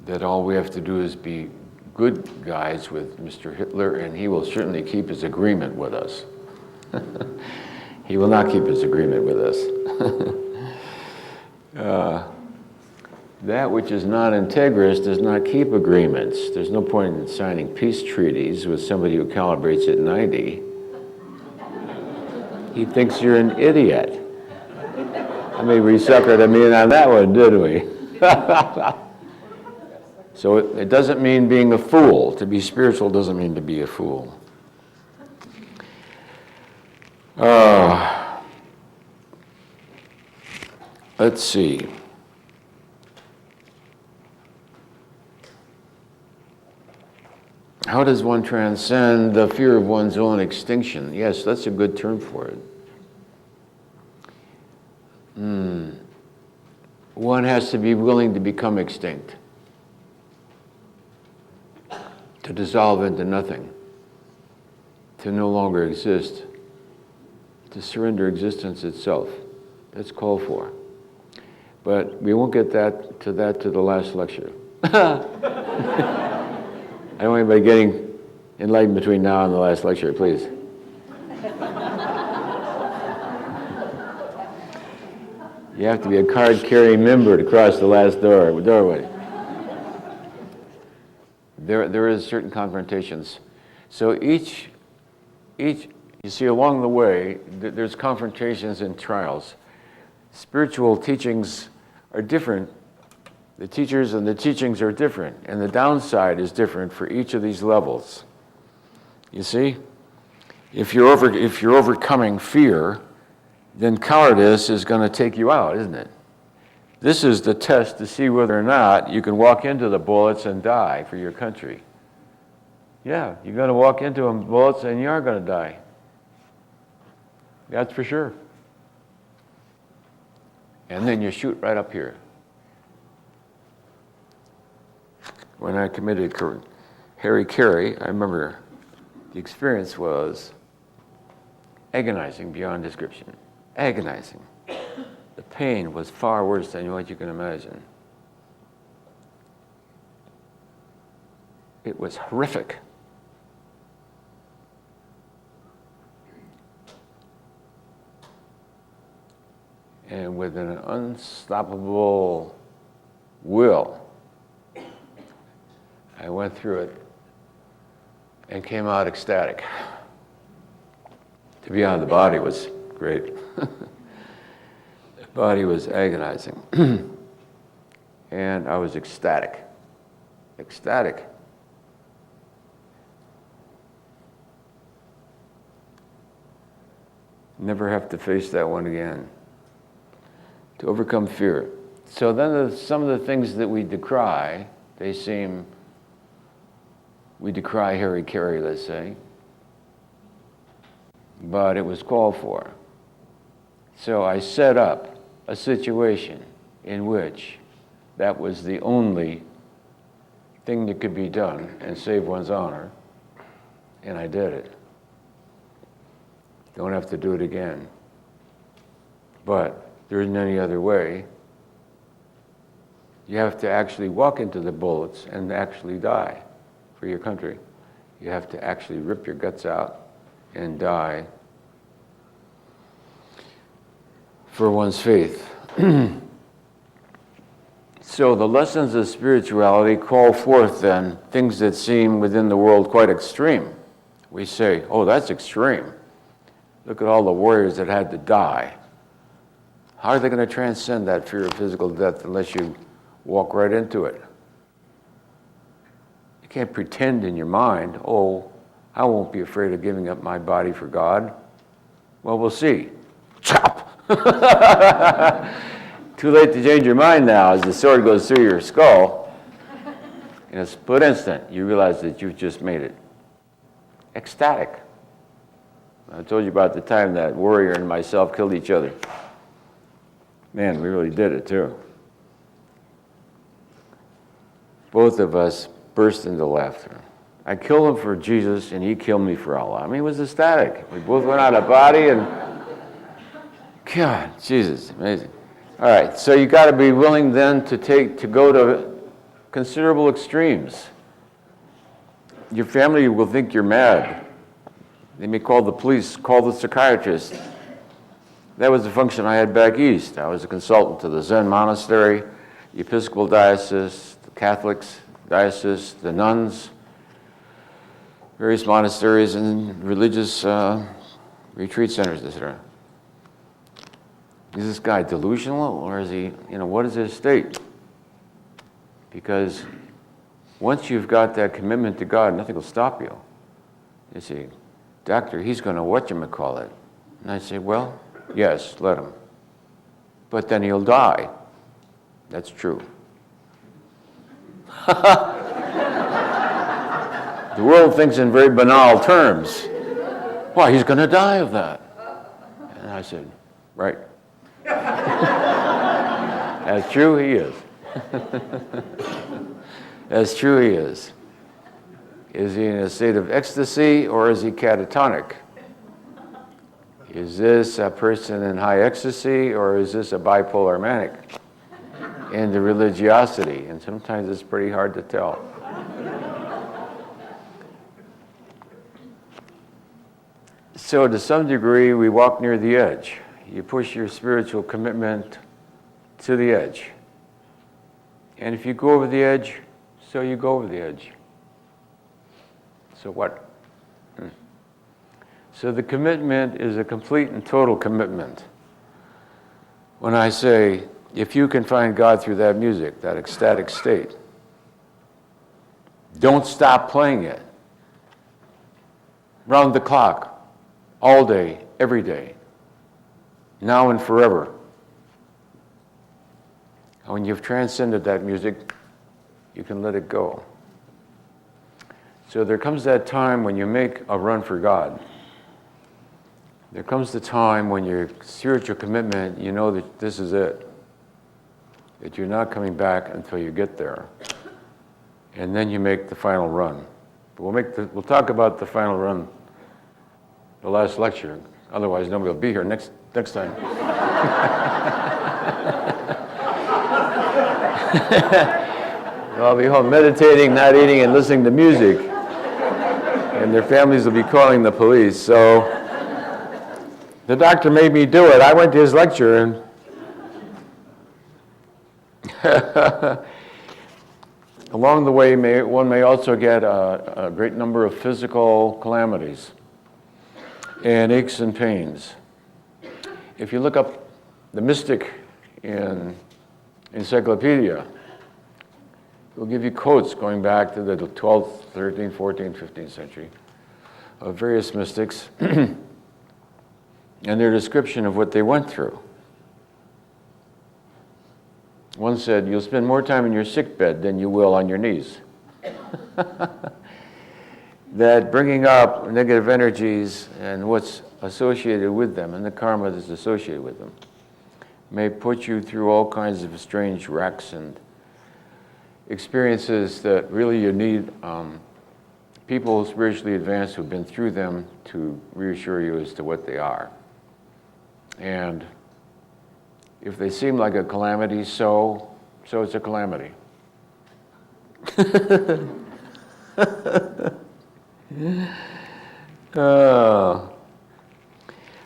That all we have to do is be good guys with Mr. Hitler, and he will certainly keep his agreement with us. He will not keep his agreement with us. That which is not integrous does not keep agreements. There's no point in signing peace treaties with somebody who calibrates at 90. He thinks you're an idiot. I mean, we suckered him in on that one, did we? So it doesn't mean being a fool. To be spiritual doesn't mean to be a fool. Let's see. How does one transcend the fear of one's own extinction? Yes, that's a good term for it. One has to be willing to become extinct, to dissolve into nothing, to no longer exist, to surrender existence itself. That's called for. But we won't get to the last lecture. I don't want anybody getting enlightened between now and the last lecture, please. You have to be a card-carrying member to cross the last doorway. There is certain confrontations. So each, you see, along the way, there's confrontations and trials. Spiritual teachings are different. The teachers and the teachings are different, and the downside is different for each of these levels. You see? If you're overcoming fear, then cowardice is going to take you out, isn't it? This is the test to see whether or not you can walk into the bullets and die for your country. Yeah, you're going to walk into them bullets and you are going to die. That's for sure. And then you shoot right up here. When I committed Harry Carey, I remember the experience was agonizing beyond description. Agonizing. The pain was far worse than what you can imagine. It was horrific. And with an unstoppable will, I went through it and came out ecstatic. To be out of the body was great. The body was agonizing. And I was ecstatic. Ecstatic. Never have to face that one again. To overcome fear. So then some of the things that we decry, we decry Harry Carey, let's say, but it was called for. So I set up a situation in which that was the only thing that could be done and save one's honor, and I did it. Don't have to do it again. But there isn't any other way. You have to actually walk into the bullets and actually die for your country. You have to actually rip your guts out and die for one's faith. So the lessons of spirituality call forth then things that seem within the world quite extreme. We say, oh, that's extreme. Look at all the warriors that had to die. How are they going to transcend that fear of physical death unless you walk right into it? You can't pretend in your mind, oh, I won't be afraid of giving up my body for God. Well, we'll see. Chop! Too late to change your mind now as the sword goes through your skull. In a split instant, you realize that you've just made it. Ecstatic. I told you about the time that warrior and myself killed each other. Man, we really did it too. Both of us burst into laughter. I killed him for Jesus and he killed me for Allah. I mean, it was ecstatic. We both went out of body and God, Jesus, amazing. All right, so you got to be willing then to go to considerable extremes. Your family will think you're mad. They may call the police, call the psychiatrist. That was the function I had back east. I was a consultant to the Zen monastery, the Episcopal diocese, the Catholics diocese, the nuns, various monasteries and religious retreat centers, etc. Is this guy delusional, or is he, what is his state? Because once you've got that commitment to God, nothing will stop you. You say, doctor, he's going to whatchamacallit. And I say, well, yes, let him. But then he'll die. That's true. The world thinks in very banal terms. Why, he's going to die of that. And I said, right. As true he is. As true he is. Is he in a state of ecstasy or is he catatonic? Is this a person in high ecstasy or is this a bipolar manic in the religiosity? And sometimes it's pretty hard to tell. So to some degree, we walk near the edge. You push your spiritual commitment to the edge. And if you go over the edge, so you go over the edge. So what? So the commitment is a complete and total commitment. When I say, if you can find God through that music, that ecstatic state, don't stop playing it. Round the clock, all day, every day, now and forever. And when you've transcended that music, you can let it go. So there comes that time when you make a run for God. There comes the time when your spiritual commitment, you know that this is it. That you're not coming back until you get there. And then you make the final run. But we'll talk about the final run, the last lecture. Otherwise, nobody will be here next time. I'll be home meditating, not eating, and listening to music. And their families will be calling the police. So the doctor made me do it. I went to his lecture and along the way, one may also get a great number of physical calamities and aches and pains. If you look up the mystic in encyclopedia, it'll give you quotes going back to the 12th, 13th, 14th, 15th century of various mystics and their description of what they went through. One said, you'll spend more time in your sick bed than you will on your knees. That bringing up negative energies and what's associated with them and the karma that's associated with them may put you through all kinds of strange wrecks and experiences that really you need people spiritually advanced who've been through them to reassure you as to what they are. And if they seem like a calamity, so it's a calamity.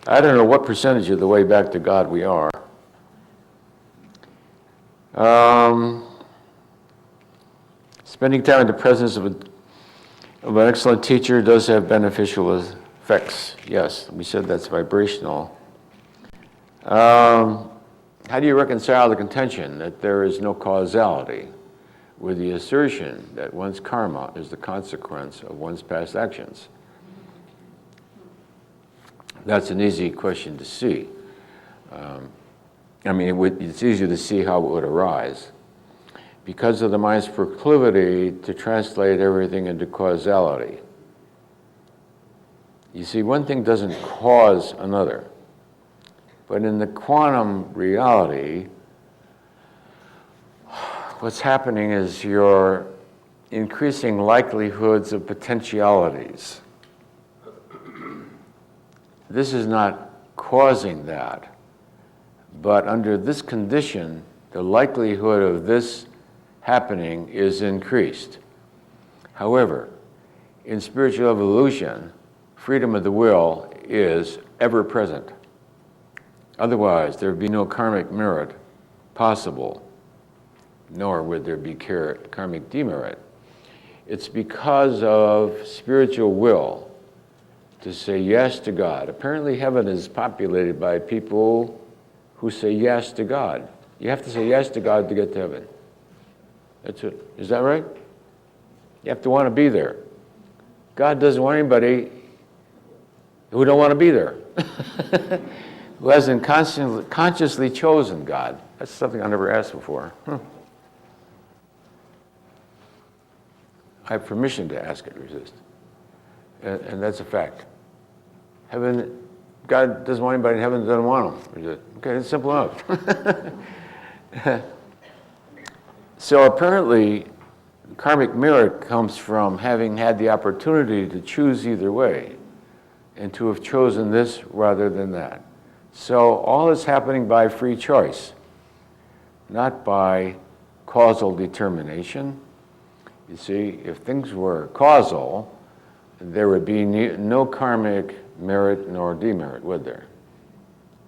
I don't know what percentage of the way back to God we are. Spending time in the presence of an excellent teacher does have beneficial effects. Yes, we said that's vibrational. how do you reconcile the contention that there is no causality with the assertion that one's karma is the consequence of one's past actions? That's an easy question to see. It's easier to see how it would arise. Because of the mind's proclivity to translate everything into causality. You see, one thing doesn't cause another. But in the quantum reality, what's happening is you're increasing likelihoods of potentialities. This is not causing that. But under this condition, the likelihood of this happening is increased. However, in spiritual evolution, freedom of the will is ever present. Otherwise, there would be no karmic merit possible, nor would there be karmic demerit. It's because of spiritual will to say yes to God. Apparently, heaven is populated by people who say yes to God. You have to say yes to God to get to heaven. That's it. Is that right? You have to want to be there. God doesn't want anybody who don't want to be there. Who hasn't consciously chosen God. That's something I never asked before. I have permission to ask it, resist. And that's a fact. Heaven, God doesn't want anybody in heaven that doesn't want them. Resist. Okay, it's simple enough. So apparently, karmic merit comes from having had the opportunity to choose either way and to have chosen this rather than that. So all is happening by free choice, not by causal determination. You see, if things were causal, there would be no karmic merit nor demerit, would there?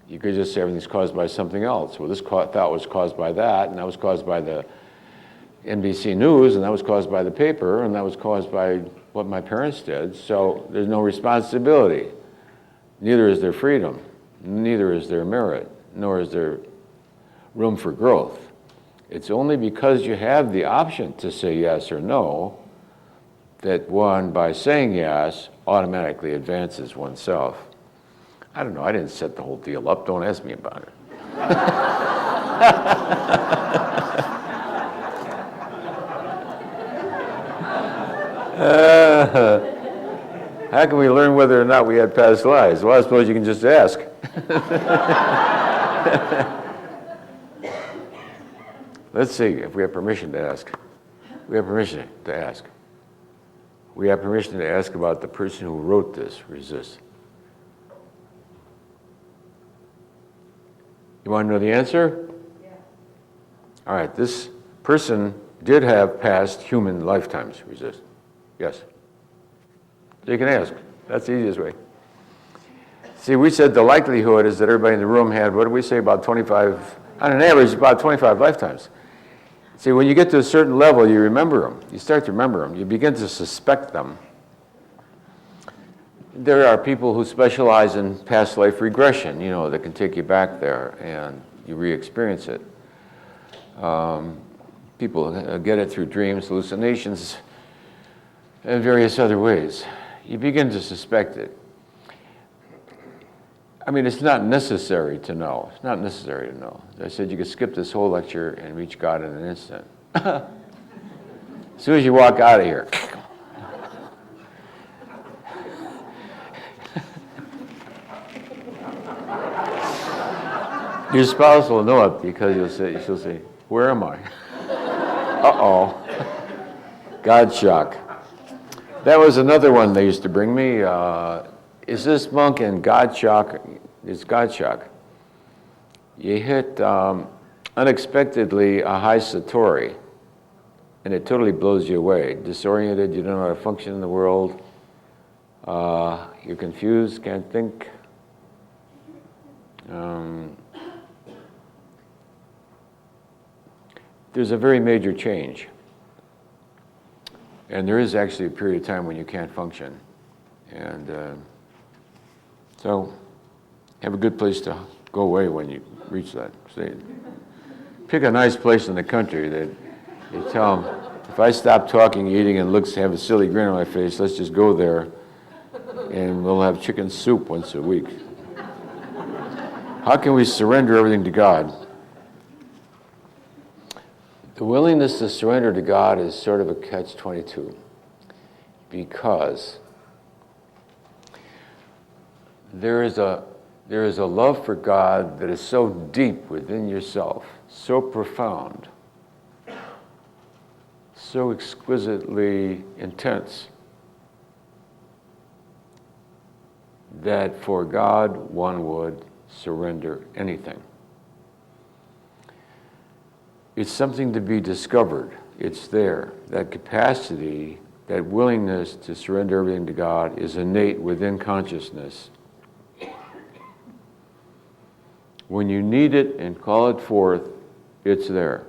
You could just say everything's caused by something else. Well, this thought was caused by that, and that was caused by the NBC News, and that was caused by the paper, and that was caused by what my parents did. So there's no responsibility. Neither is there freedom. Neither is there merit, nor is there room for growth. It's only because you have the option to say yes or no that one, by saying yes, automatically advances oneself. I don't know, I didn't set the whole deal up. Don't ask me about it. How can we learn whether or not we had past lives? Well, I suppose you can just ask. Let's see if we have permission to ask. We have permission to ask. We have permission to ask about the person who wrote this, resist. You want to know the answer? Yeah. All right, this person did have past human lifetimes, resist. Yes. So you can ask. That's the easiest way. See, we said the likelihood is that everybody in the room had, what did we say, about 25, on an average, about 25 lifetimes. See, when you get to a certain level, you remember them. You start to remember them. You begin to suspect them. There are people who specialize in past life regression, that can take you back there and you re-experience it. People get it through dreams, hallucinations, and various other ways. You begin to suspect it. I mean, it's not necessary to know. It's not necessary to know. I said you could skip this whole lecture and reach God in an instant. As soon as you walk out of here. Your spouse will know it because she'll say, where am I? Uh-oh. God shock. That was another one they used to bring me. Is this monk in God shock? It's God shock. You hit unexpectedly a high satori, and it totally blows you away. Disoriented, you don't know how to function in the world. You're confused, can't think. There's a very major change. And there is actually a period of time when you can't function. And so have a good place to go away when you reach that state. Pick a nice place in the country that you tell them, if I stop talking, eating, and have a silly grin on my face, let's just go there and we'll have chicken soup once a week. How can we surrender everything to God? The willingness to surrender to God is sort of a catch-22, because there is a love for God that is so deep within yourself, so profound, so exquisitely intense, that for God one would surrender anything. It's something to be discovered. It's there. That capacity, that willingness to surrender everything to God is innate within consciousness. When you need it and call it forth, it's there.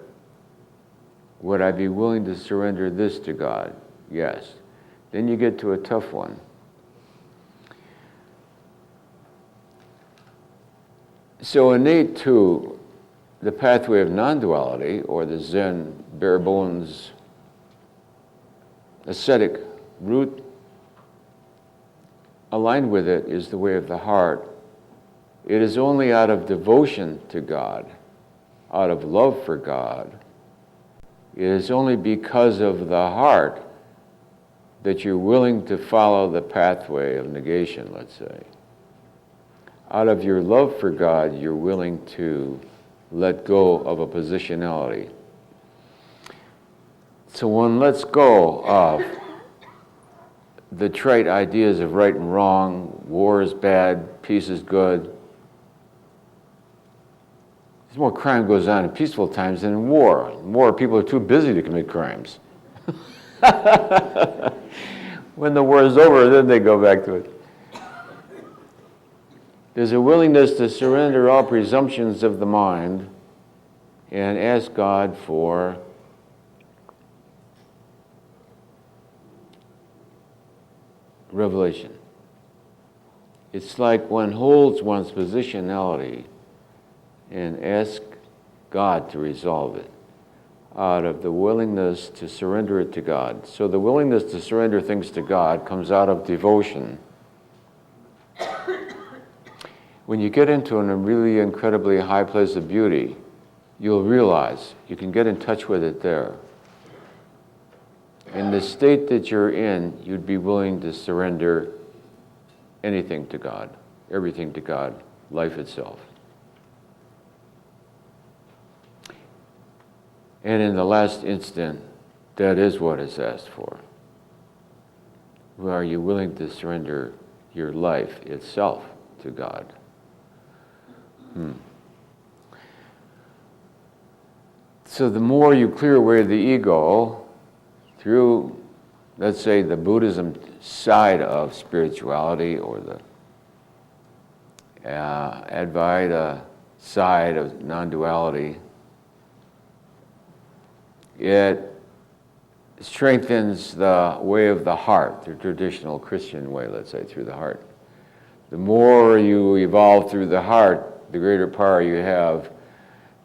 Would I be willing to surrender this to God? Yes. Then you get to a tough one. So innate to the pathway of non-duality, or the Zen, bare bones, ascetic route, aligned with it is the way of the heart. It is only out of devotion to God, out of love for God, it is only because of the heart that you're willing to follow the pathway of negation, let's say. Out of your love for God, you're willing to let go of a positionality. So one lets go of the trite ideas of right and wrong, war is bad, peace is good. There's more crime goes on in peaceful times than in war. In war, people are too busy to commit crimes. When the war is over, then they go back to it. There's a willingness to surrender all presumptions of the mind and ask God for revelation. It's like one holds one's positionality and asks God to resolve it out of the willingness to surrender it to God. So the willingness to surrender things to God comes out of devotion. When you get into a really incredibly high place of beauty, you'll realize you can get in touch with it there. In the state that you're in, you'd be willing to surrender anything to God, everything to God, life itself. And in the last instant, that is what is asked for. Are you willing to surrender your life itself to God? So the more you clear away the ego through, let's say, the Buddhism side of spirituality, or the Advaita side of non-duality, it strengthens the way of the heart, the traditional Christian way, let's say, through the heart. The more you evolve through the heart, the greater power you have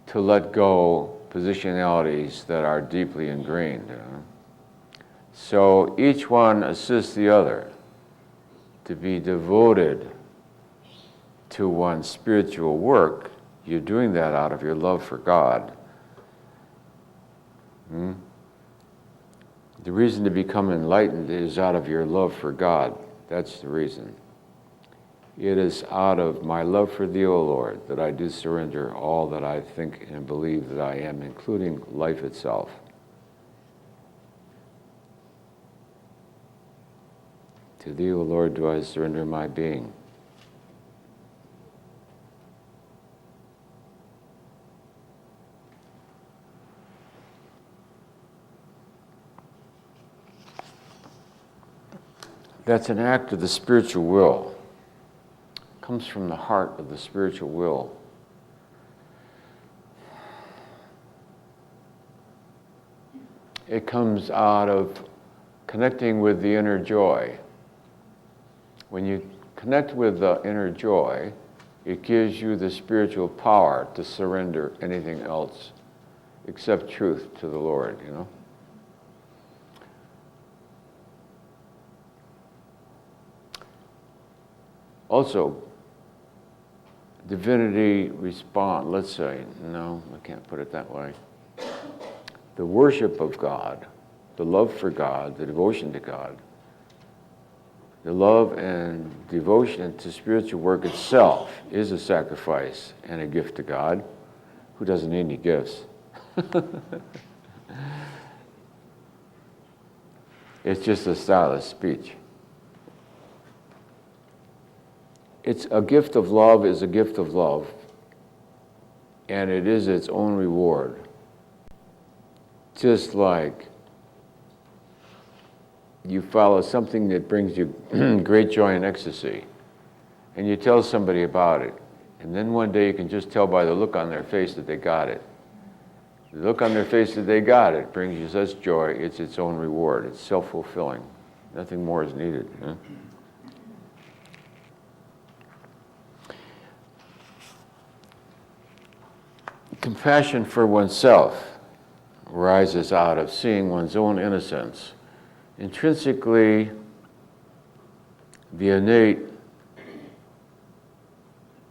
to let go positionalities that are deeply ingrained. So each one assists the other to be devoted to one's spiritual work. You're doing that out of your love for God. The reason to become enlightened is out of your love for God. That's the reason. It is out of my love for Thee, O Lord, that I do surrender all that I think and believe that I am, including life itself. To Thee, O Lord, do I surrender my being. That's an act of the spiritual will. It comes from the heart of the spiritual will. It comes out of connecting with the inner joy. When you connect with the inner joy, It gives you the spiritual power to surrender anything else except truth to the Lord, you know. Also, divinity respond, let's say, no, I can't put it that way. The worship of God, the love for God, the devotion to God, the love and devotion to spiritual work itself is a sacrifice and a gift to God. Who doesn't need any gifts? It's just a style of speech. It's a gift of love is a gift of love, and it is its own reward. Just like you follow something that brings you great joy and ecstasy, and you tell somebody about it, and then one day you can just tell by the look on their face that they got it. The look on their face that they got it brings you such joy, it's its own reward. It's self-fulfilling. Nothing more is needed. Huh? Compassion for oneself arises out of seeing one's own innocence. Intrinsically, the innate,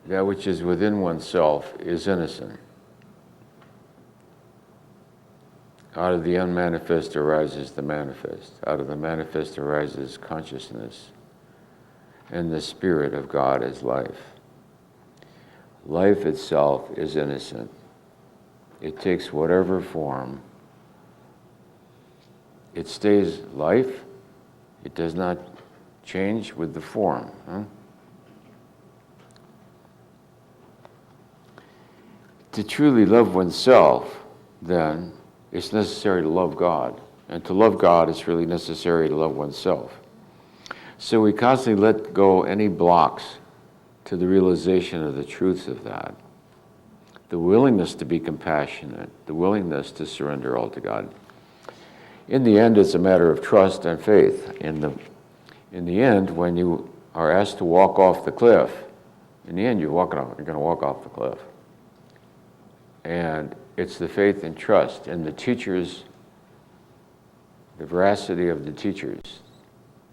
that which is within oneself, is innocent. Out of the unmanifest arises the manifest. Out of the manifest arises consciousness. And the Spirit of God is life. Life itself is innocent. It takes whatever form. It stays life. It does not change with the form. Huh? To truly love oneself, then, it's necessary to love God. And to love God, it's really necessary to love oneself. So we constantly let go any blocks to the realization of the truths of that. The willingness to be compassionate, the willingness to surrender all to God. In the end, it's a matter of trust and faith. In the end, when you are asked to walk off the cliff, in the end, you're going to walk off the cliff. And it's the faith and trust and the teachers, the veracity of the teachers,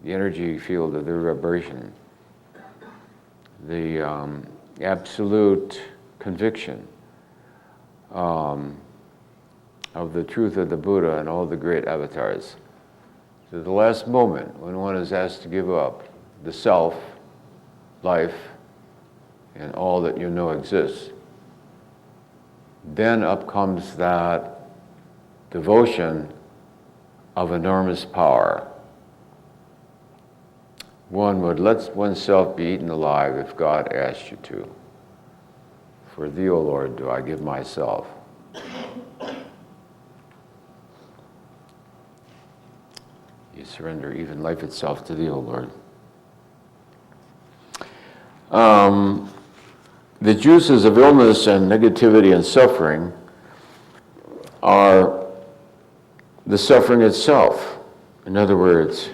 the energy field of their vibration, the absolute conviction of the truth of the Buddha and all the great avatars. So the last moment when one is asked to give up the self, life, and all that you know exists, then up comes that devotion of enormous power. One would let oneself be eaten alive if God asked you to. For thee, O Lord, do I give myself. You surrender even life itself to thee, O Lord. The juices of illness and negativity and suffering are the suffering itself. In other words,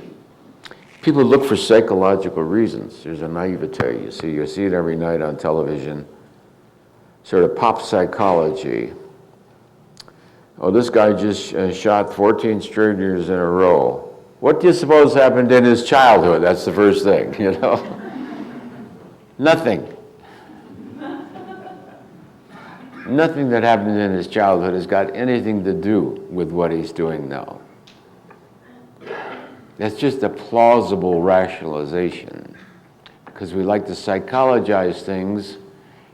people look for psychological reasons. There's a naivete. You see it every night on television. Sort of pop psychology. Oh, this guy just shot 14 straight years in a row. What do you suppose happened in his childhood? That's the first thing, you know? Nothing. Nothing that happened in his childhood has got anything to do with what he's doing now. That's just a plausible rationalization, because we like to psychologize things,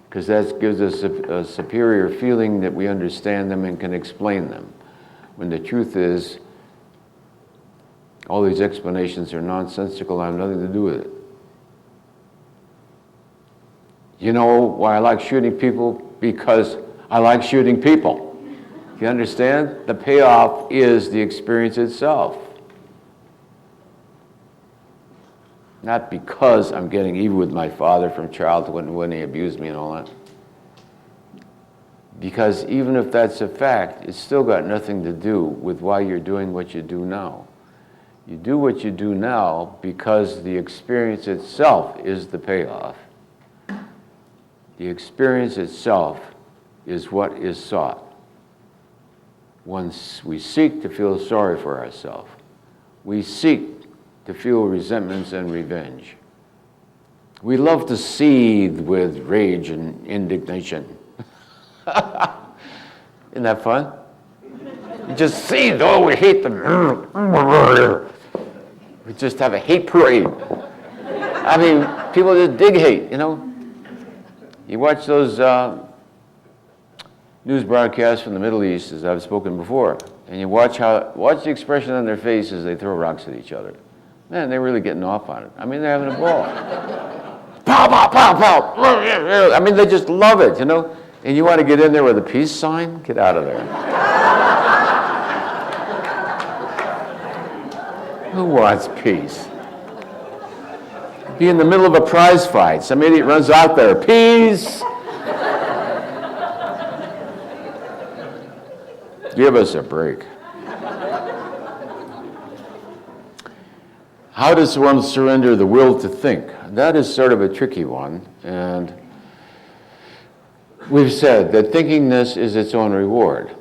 because that gives us a superior feeling that we understand them and can explain them. When the truth is, all these explanations are nonsensical and have nothing to do with it. You know why I like shooting people? Because I like shooting people. You understand? The payoff is the experience itself. Not because I'm getting even with my father from childhood when he abused me and all that. Because even if that's a fact, it's still got nothing to do with why you're doing what you do now. You do what you do now because the experience itself is the payoff. The experience itself is what is sought. Once we seek to feel sorry for ourselves, we seek to feel resentments and revenge. We love to seethe with rage and indignation. Isn't that fun? You just seethe, oh, we hate them. We just have a hate parade. I mean, people just dig hate, you know. You watch those news broadcasts from the Middle East, as I've spoken before, and you watch the expression on their faces as they throw rocks at each other. Man, they're really getting off on it. I mean, they're having a ball. Pow, pow, pow, pow. I mean, they just love it, you know. And you want to get in there with a peace sign? Get out of there. Who wants peace? Be in the middle of a prize fight. Some idiot runs out there. Peace! Give us a break. How does one surrender the will to think? That is sort of a tricky one. And we've said that thinkingness is its own reward.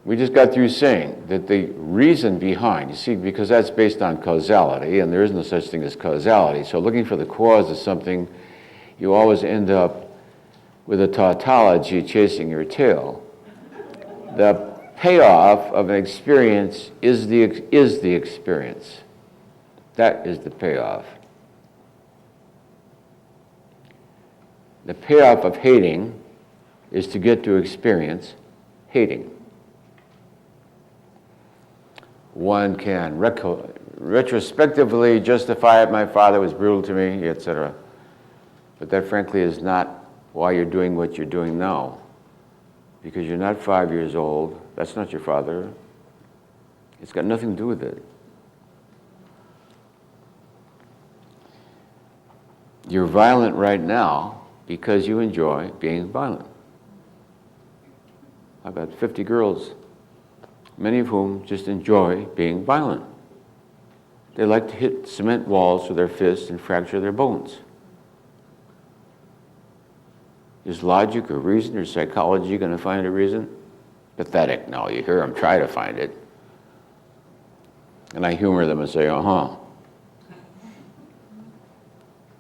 We just got through saying that the reason behind, you see, because that's based on causality, and there is no such thing as causality. So looking for the cause of something, you always end up with a tautology chasing your tail. The payoff of an experience is the experience. That is the payoff. The payoff of hating is to get to experience hating. One can retrospectively justify it, my father was brutal to me, etc. But that frankly is not why you're doing what you're doing now. Because you're not 5 years old, that's not your father. It's got nothing to do with it. You're violent right now because you enjoy being violent. I've got 50 girls, many of whom just enjoy being violent. They like to hit cement walls with their fists and fracture their bones. Is logic or reason or psychology going to find a reason? Pathetic. No, you hear them try to find it. And I humor them and say, uh-huh.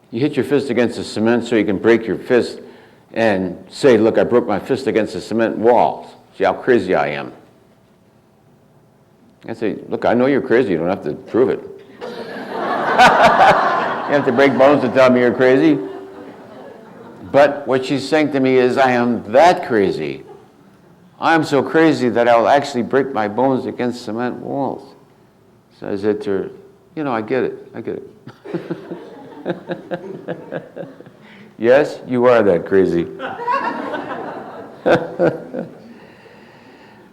You hit your fist against the cement so you can break your fist and say, look, I broke my fist against the cement wall. See how crazy I am. I say, look, I know you're crazy. You don't have to prove it. You have to break bones to tell me you're crazy. But what she's saying to me is, I am that crazy. I am so crazy that I will actually break my bones against cement walls. So I said to her, you know, I get it. Yes, you are that crazy.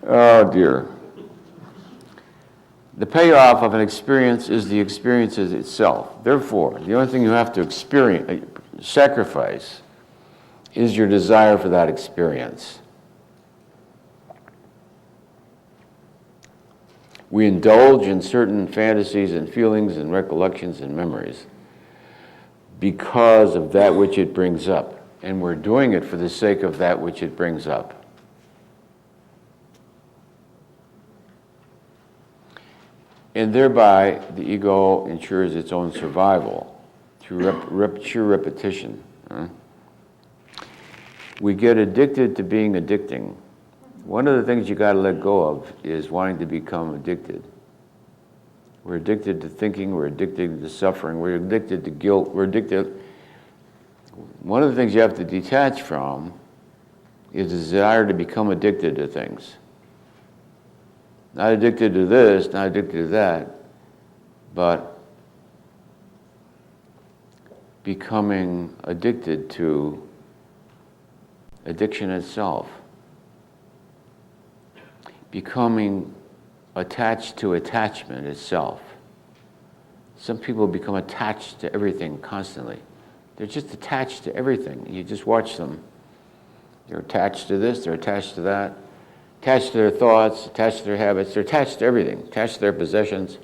Oh dear. The payoff of an experience is the experience itself. Therefore, the only thing you have to sacrifice is your desire for that experience. We indulge in certain fantasies and feelings and recollections and memories because of that which it brings up. And we're doing it for the sake of that which it brings up. And thereby, the ego ensures its own survival through sheer repetition. We get addicted to being addicting. One of the things you got to let go of is wanting to become addicted. We're addicted to thinking, we're addicted to suffering, we're addicted to guilt, we're addicted. One of the things you have to detach from is the desire to become addicted to things. Not addicted to this, not addicted to that, but becoming addicted to addiction itself. Becoming attached to attachment itself. Some people become attached to everything constantly. They're just attached to everything. You just watch them. They're attached to this, they're attached to that, attached to their thoughts, attached to their habits, they're attached to everything, attached to their possessions.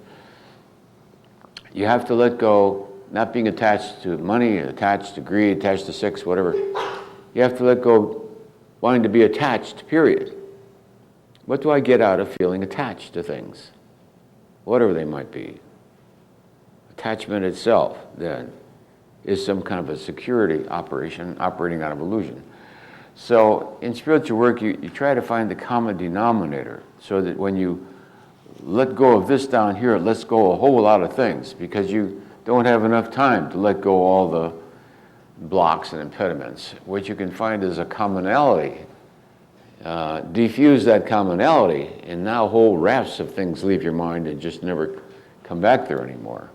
You have to let go, not being attached to money, attached to greed, attached to sex, whatever. You have to let go wanting to be attached, period. What do I get out of feeling attached to things? Whatever they might be. Attachment itself, then, is some kind of a security operation operating out of illusion. So in spiritual work, you try to find the common denominator so that when you let go of this down here, it lets go a whole lot of things because you don't have enough time to let go all the blocks and impediments. What you can find is a commonality. Defuse that commonality, and now whole rafts of things leave your mind and just never come back there anymore.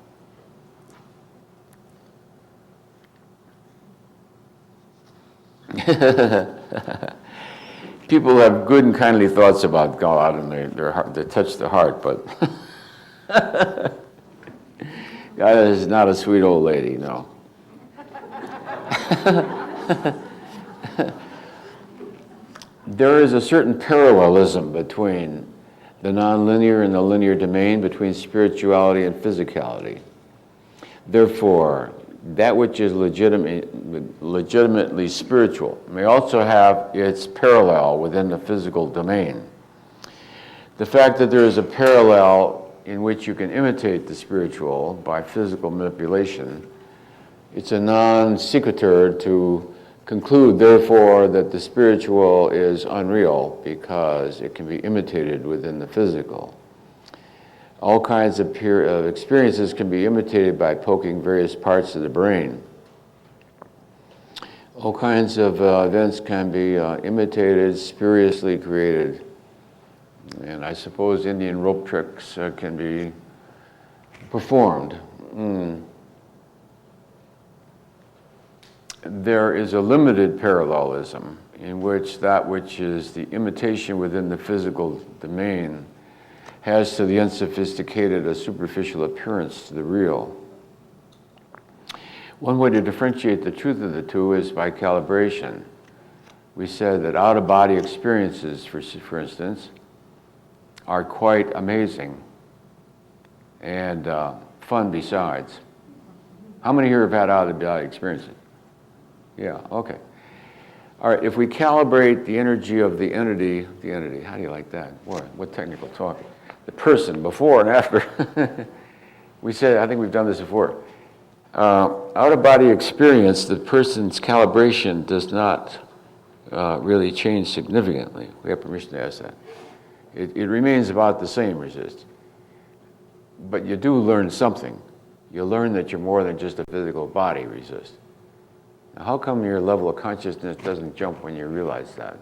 People have good and kindly thoughts about God, and they touch the heart, but God is not a sweet old lady, no. There is a certain parallelism between the nonlinear and the linear domain, between spirituality and physicality. Therefore, that which is legitimately spiritual may also have its parallel within the physical domain. The fact that there is a parallel in which you can imitate the spiritual by physical manipulation, it's a non sequitur to conclude, therefore, that the spiritual is unreal because it can be imitated within the physical. All kinds of experiences can be imitated by poking various parts of the brain. All kinds of events can be imitated, spuriously created. And I suppose Indian rope tricks can be performed. There is a limited parallelism in which that which is the imitation within the physical domain has to the unsophisticated a superficial appearance to the real. One way to differentiate the truth of the two is by calibration. We said that out-of-body experiences, for instance, are quite amazing and fun besides. How many here have had out-of-body experiences? Yeah, okay. All right, if we calibrate the energy of the entity, how do you like that? Boy, what technical talk. The person, before and after. We said, I think we've done this before. Out-of-body experience, the person's calibration does not really change significantly. We have permission to ask that. It remains about the same, resist. But you do learn something. You learn that you're more than just a physical body, resist. Now, how come your level of consciousness doesn't jump when you realize that?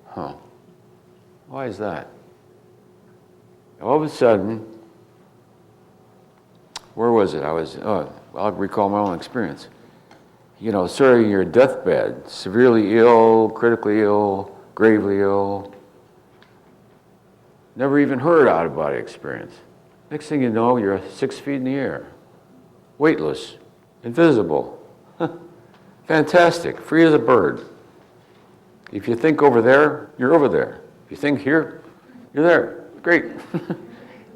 Huh. Why is that? All of a sudden, where was it? I'll recall my own experience. You know, sort of your deathbed, severely ill, critically ill, gravely ill. Never even heard out-of-body experience. Next thing you know, you're 6 feet in the air, weightless, invisible. Fantastic, free as a bird. If you think over there, you're over there. If you think here, you're there. Great.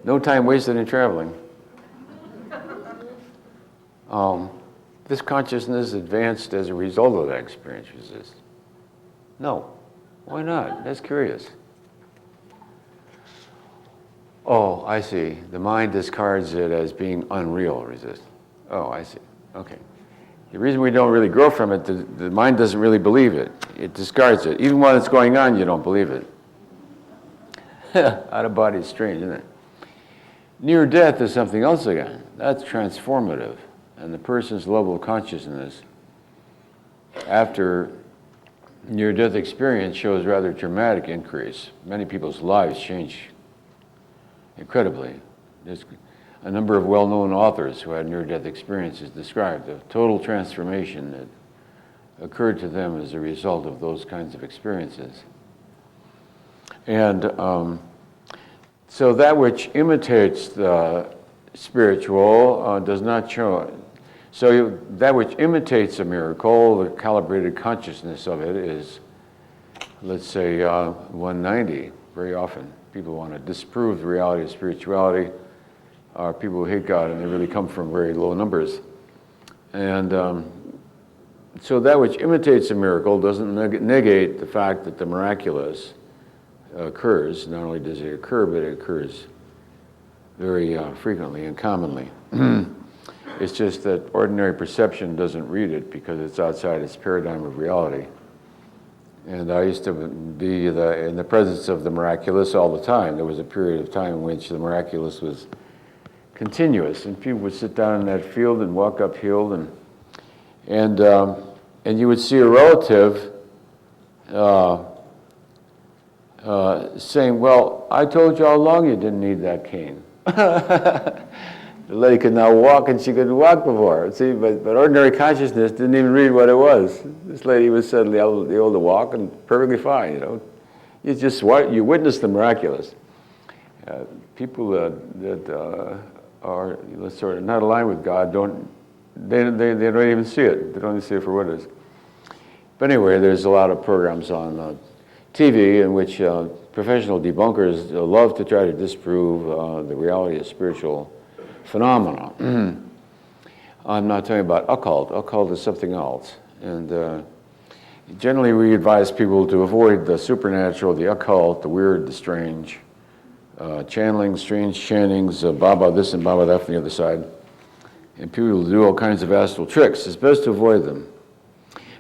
No time wasted in traveling. This consciousness advanced as a result of that experience, resist? No. Why not? That's curious. Oh, I see. The mind discards it as being unreal, resist. Oh, I see. Okay. The reason we don't really grow from it, the mind doesn't really believe it. It discards it. Even while it's going on, you don't believe it. Out of body is strange, isn't it? Near death is something else again. That's transformative. And the person's level of consciousness after near-death experience shows rather dramatic increase. Many people's lives change incredibly. There's a number of well-known authors who had near-death experiences described the total transformation that occurred to them as a result of those kinds of experiences. And so that which imitates the spiritual does not show. So that which imitates a miracle, the calibrated consciousness of it is, let's say, 190. Very often people want to disprove the reality of spirituality. People who hate God, and they really come from very low numbers. And So that which imitates a miracle doesn't negate the fact that the miraculous occurs. Not only does it occur, but it occurs very frequently and commonly. It's just that ordinary perception doesn't read it because it's outside its paradigm of reality. And I used to be in the presence of the miraculous all the time. There was a period of time in which the miraculous was continuous, and people would sit down in that field and walk uphill, and you would see a relative saying, "Well, I told you all along you didn't need that cane." The lady could now walk, and she couldn't walk before. See, but ordinary consciousness didn't even read what it was. This lady was suddenly able to walk and perfectly fine. You just you witness the miraculous. People that are sort of not aligned with God don't even see it. They don't even see it for what it is. But anyway, there's a lot of programs on TV in which professional debunkers love to try to disprove the reality of spiritual phenomena. I'm not talking about occult. Occult is something else. And generally we advise people to avoid the supernatural, the occult, the weird, the strange, channeling, strange chantings, Baba this and Baba that from the other side. And people do all kinds of astral tricks. It's best to avoid them.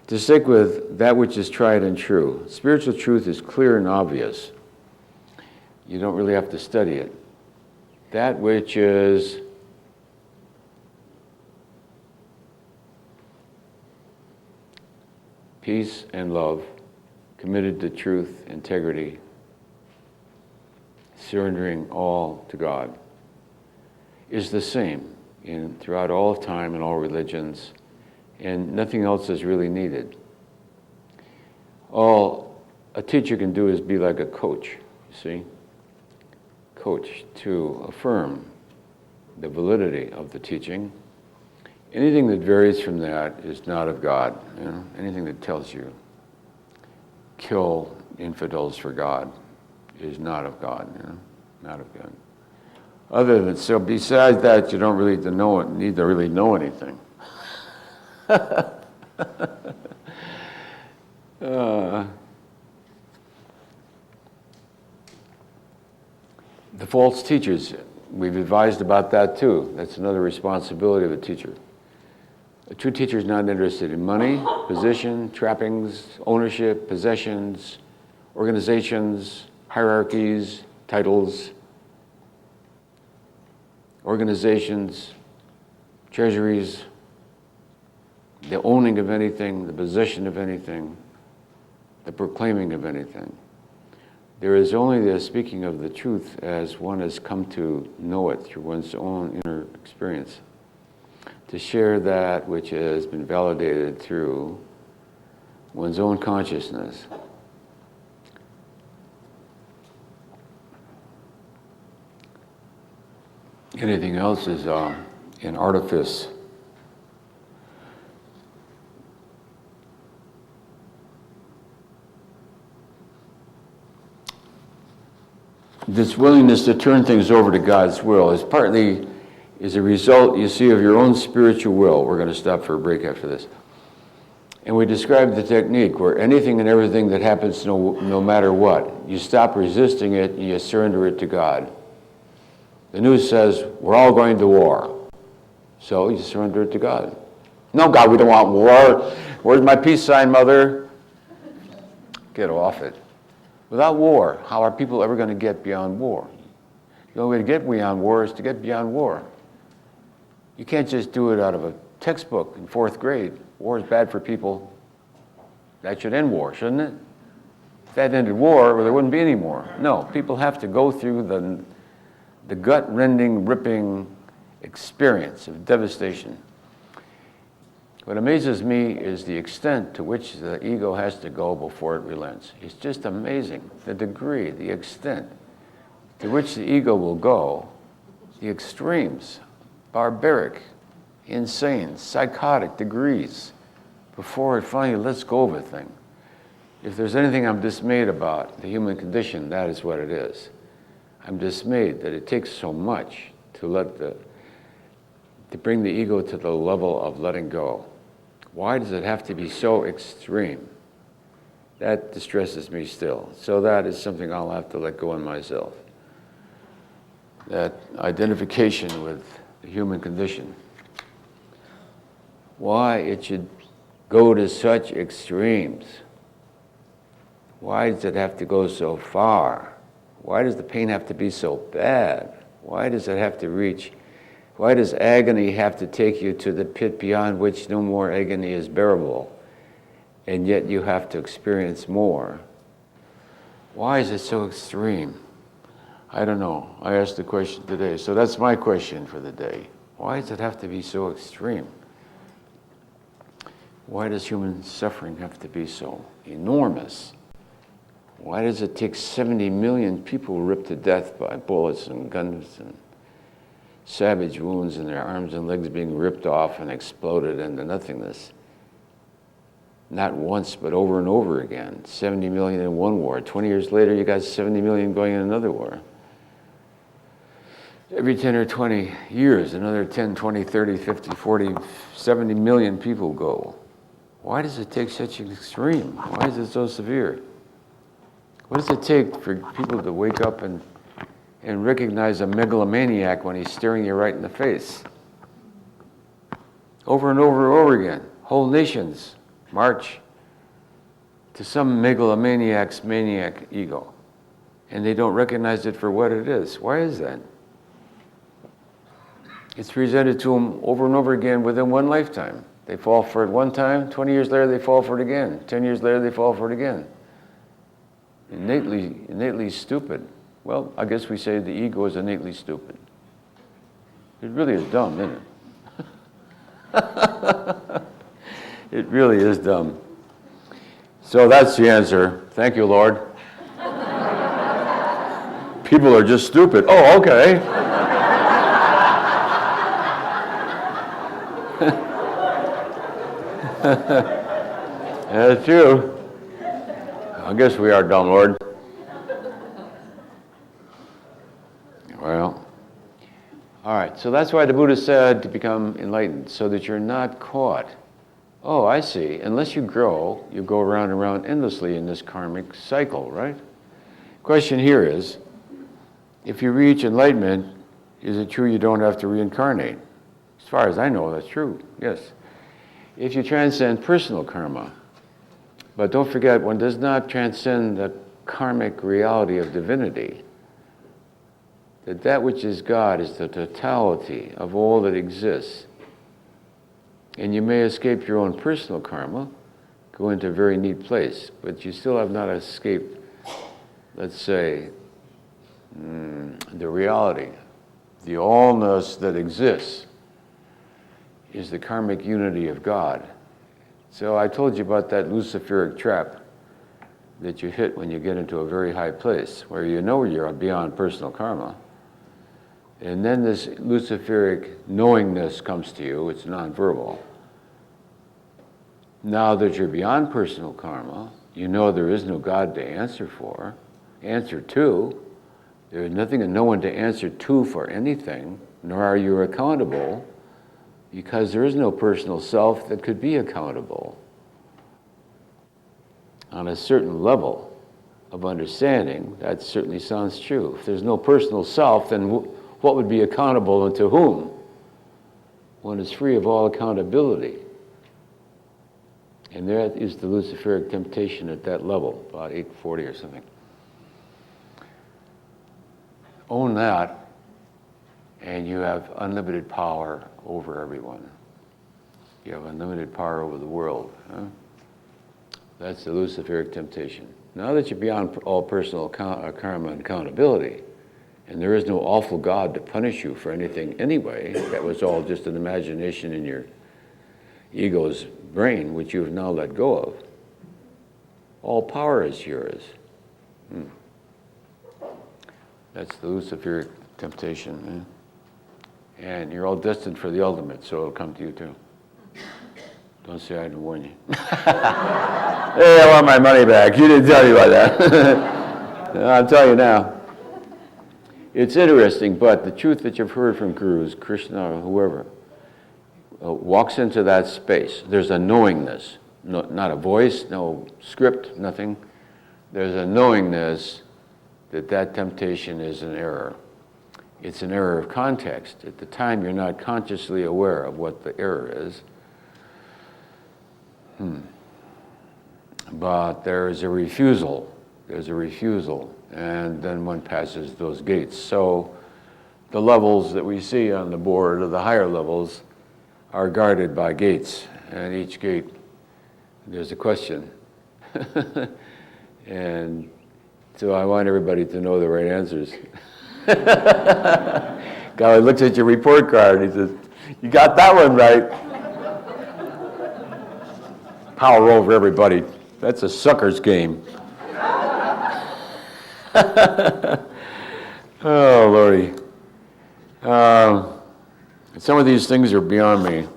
To stick with that which is tried and true. Spiritual truth is clear and obvious. You don't really have to study it. That which is peace and love, committed to truth, integrity, surrendering all to God, is the same throughout all of time and all religions, and nothing else is really needed. All a teacher can do is be like a coach, you see? Coach to affirm the validity of the teaching. Anything that varies from that is not of God. Anything that tells you kill infidels for God is not of God. Not of God. Other than so, besides that, you don't really need to really know anything. The false teachers, we've advised about that too. That's another responsibility of a teacher. A true teacher is not interested in money, position, trappings, ownership, possessions, organizations, hierarchies, titles, organizations, treasuries, the owning of anything, the possession of anything, the proclaiming of anything. There is only the speaking of the truth as one has come to know it through one's own inner experience. To share that which has been validated through one's own consciousness. Anything else is an artifice. This willingness to turn things over to God's will is partly a result, you see, of your own spiritual will. We're going to stop for a break after this. And we describe the technique where anything and everything that happens, no matter what, you stop resisting it and you surrender it to God. The news says, we're all going to war. So you surrender it to God. No, God, we don't want war. Where's my peace sign, Mother? Get off it. Without war, how are people ever going to get beyond war? The only way to get beyond war is to get beyond war. You can't just do it out of a textbook in 4th grade. War is bad for people. That should end war, shouldn't it? If that ended war, well, there wouldn't be any more. No, people have to go through the gut-rending, ripping experience of devastation. What amazes me is the extent to which the ego has to go before it relents. It's just amazing, the degree, the extent to which the ego will go, the extremes, barbaric, insane, psychotic degrees, before it finally lets go of a thing. If there's anything I'm dismayed about, the human condition, that is what it is. I'm dismayed that it takes so much to bring the ego to the level of letting go. Why does it have to be so extreme? That distresses me still. So that is something I'll have to let go in myself. That identification with the human condition. Why it should go to such extremes. Why does it have to go so far? Why does the pain have to be so bad? Why does it have to reach? Why does agony have to take you to the pit beyond which no more agony is bearable? And yet you have to experience more. Why is it so extreme? I don't know. I asked the question today. So that's my question for the day. Why does it have to be so extreme? Why does human suffering have to be so enormous? Why does it take 70 million people ripped to death by bullets and guns and savage wounds and their arms and legs being ripped off and exploded into nothingness? Not once, but over and over again. 70 million in one war. 20 years later, you got 70 million going in another war. Every 10 or 20 years, another 10, 20, 30, 50, 40, 70 million people go. Why does it take such an extreme? Why is it so severe? What does it take for people to wake up and recognize a megalomaniac when he's staring you right in the face? Over and over and over again. Whole nations march to some megalomaniac's maniac ego. And they don't recognize it for what it is. Why is that? It's presented to them over and over again within one lifetime. They fall for it one time, 20 years later they fall for it again. 10 years later they fall for it again. Innately stupid. Well, I guess we say the ego is innately stupid. It really is dumb, isn't it? It really is dumb. So that's the answer. Thank you, Lord. People are just stupid. Oh, okay. That's true. I guess we are dumb, Lord. Well, all right. So that's why the Buddha said to become enlightened, so that you're not caught. Oh, I see. Unless you grow, you go around and around endlessly in this karmic cycle, right? Question here is, if you reach enlightenment, is it true you don't have to reincarnate? As far as I know, that's true, yes. If you transcend personal karma, but don't forget, one does not transcend the karmic reality of divinity. That which is God is the totality of all that exists. And you may escape your own personal karma, go into a very neat place, but you still have not escaped, let's say, the reality. The allness that exists is the karmic unity of God. So I told you about that Luciferic trap that you hit when you get into a very high place, where you know you're beyond personal karma. And then this Luciferic knowingness comes to you, it's nonverbal. Now that you're beyond personal karma, you know there is no God to answer to. There is nothing and no one to answer to for anything, nor are you accountable, because there is no personal self that could be accountable. On a certain level of understanding, that certainly sounds true. If there's no personal self, then what would be accountable and to whom? One is free of all accountability. And that is the Luciferic temptation at that level, about 840 or something. Own that, and you have unlimited power over everyone. You have unlimited power over the world. Huh? That's the Luciferic temptation. Now that you're beyond all personal karma and accountability, and there is no awful God to punish you for anything anyway, that was all just an imagination in your ego's brain, which you have now let go of. All power is yours. That's the Luciferic temptation. And you're all destined for the ultimate, so it'll come to you too. Don't say I didn't warn you. Hey, I want my money back. You didn't tell me about that. I'll tell you now. It's interesting, but the truth that you've heard from gurus, Krishna or whoever, walks into that space, there's a knowingness, not a voice, no script, nothing. There's a knowingness that that temptation is an error. It's an error of context. At the time, you're not consciously aware of what the error is. But there's a refusal. There's a refusal. And then one passes those gates. So the levels that we see on the board, or the higher levels, are guarded by gates. And each gate, there's a question. And so I want everybody to know the right answers. Guy looks at your report card and he says, "You got that one right." Power over everybody. That's a sucker's game. Oh, Lordy. Some of these things are beyond me.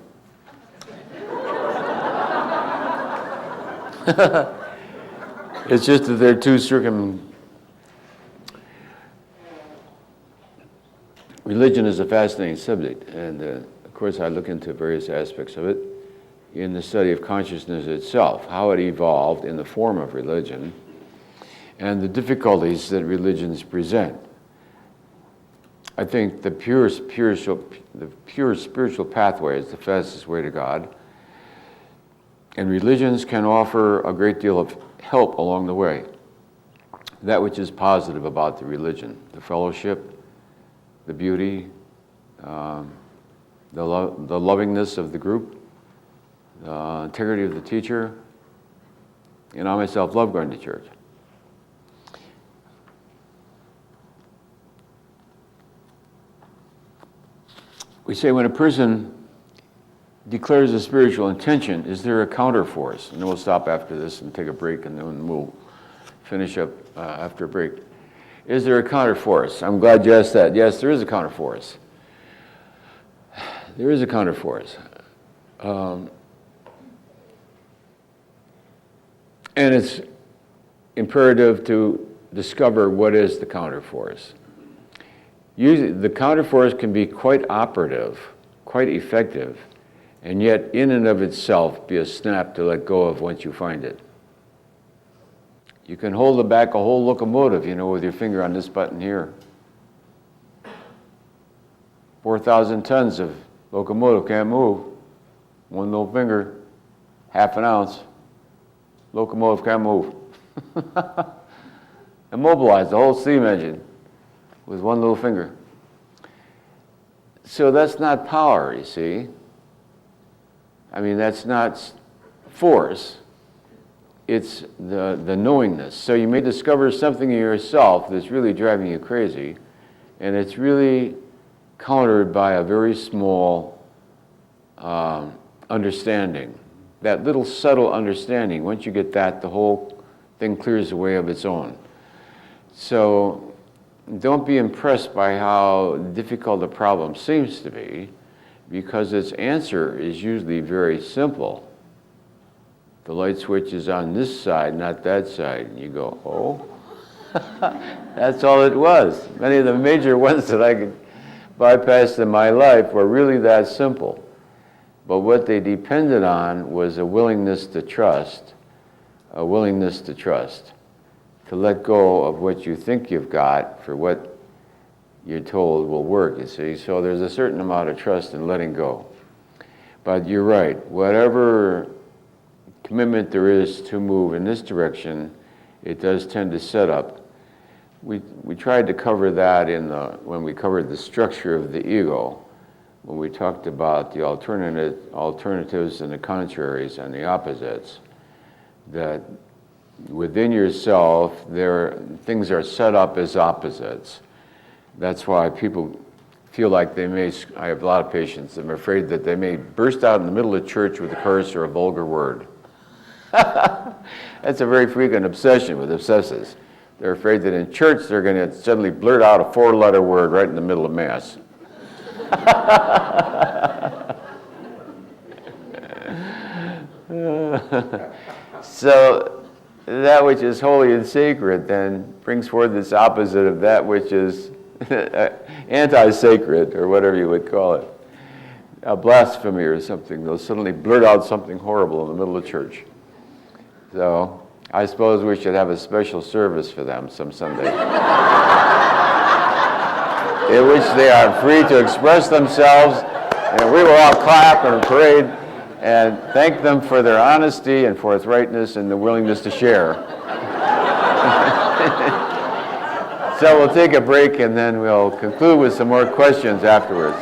It's just that they're too Religion is a fascinating subject, and of course I look into various aspects of it in the study of consciousness itself, how it evolved in the form of religion, and the difficulties that religions present. I think the pure spiritual pathway is the fastest way to God, and religions can offer a great deal of help along the way. That which is positive about the religion, the fellowship, the beauty, the lovingness of the group, the integrity of the teacher. And I myself love going to church. We say when a person declares a spiritual intention, is there a counterforce? And then we'll stop after this and take a break, and then we'll finish up after a break. Is there a counterforce? I'm glad you asked that. Yes, there is a counterforce. There is a counterforce. And it's imperative to discover what is the counterforce. Usually, the counterforce can be quite operative, quite effective, and yet in and of itself be a snap to let go of once you find it. You can hold back a whole locomotive, with your finger on this button here. 4,000 tons of locomotive can't move. One little finger, half an ounce. Locomotive can't move. Immobilize the whole steam engine with one little finger. So that's not power, you see. I mean, that's not force. It's the knowingness. So you may discover something in yourself that's really driving you crazy, and it's really countered by a very small understanding. That little subtle understanding, once you get that, the whole thing clears away of its own. So don't be impressed by how difficult the problem seems to be, because its answer is usually very simple. The light switch is on this side, not that side. And you go, oh? That's all it was. Many of the major ones that I could bypass in my life were really that simple. But what they depended on was a willingness to trust, to let go of what you think you've got for what you're told will work, you see. So there's a certain amount of trust in letting go. But you're right, whatever commitment there is to move in this direction, it does tend to set up. We tried to cover that when we covered the structure of the ego, when we talked about the alternatives and the contraries and the opposites, that within yourself, things are set up as opposites. That's why people feel like I have a lot of patients, I'm afraid that they may burst out in the middle of church with a curse or a vulgar word. That's a very frequent obsession with obsessives. They're afraid that in church they're going to suddenly blurt out a 4-letter word right in the middle of Mass. So that which is holy and sacred then brings forth this opposite of that which is anti-sacred, or whatever you would call it. a blasphemy or something. They'll suddenly blurt out something horrible in the middle of church. So I suppose we should have a special service for them some Sunday, in which they are free to express themselves, and we will all clap and parade and thank them for their honesty and forthrightness and the willingness to share. So we'll take a break and then we'll conclude with some more questions afterwards.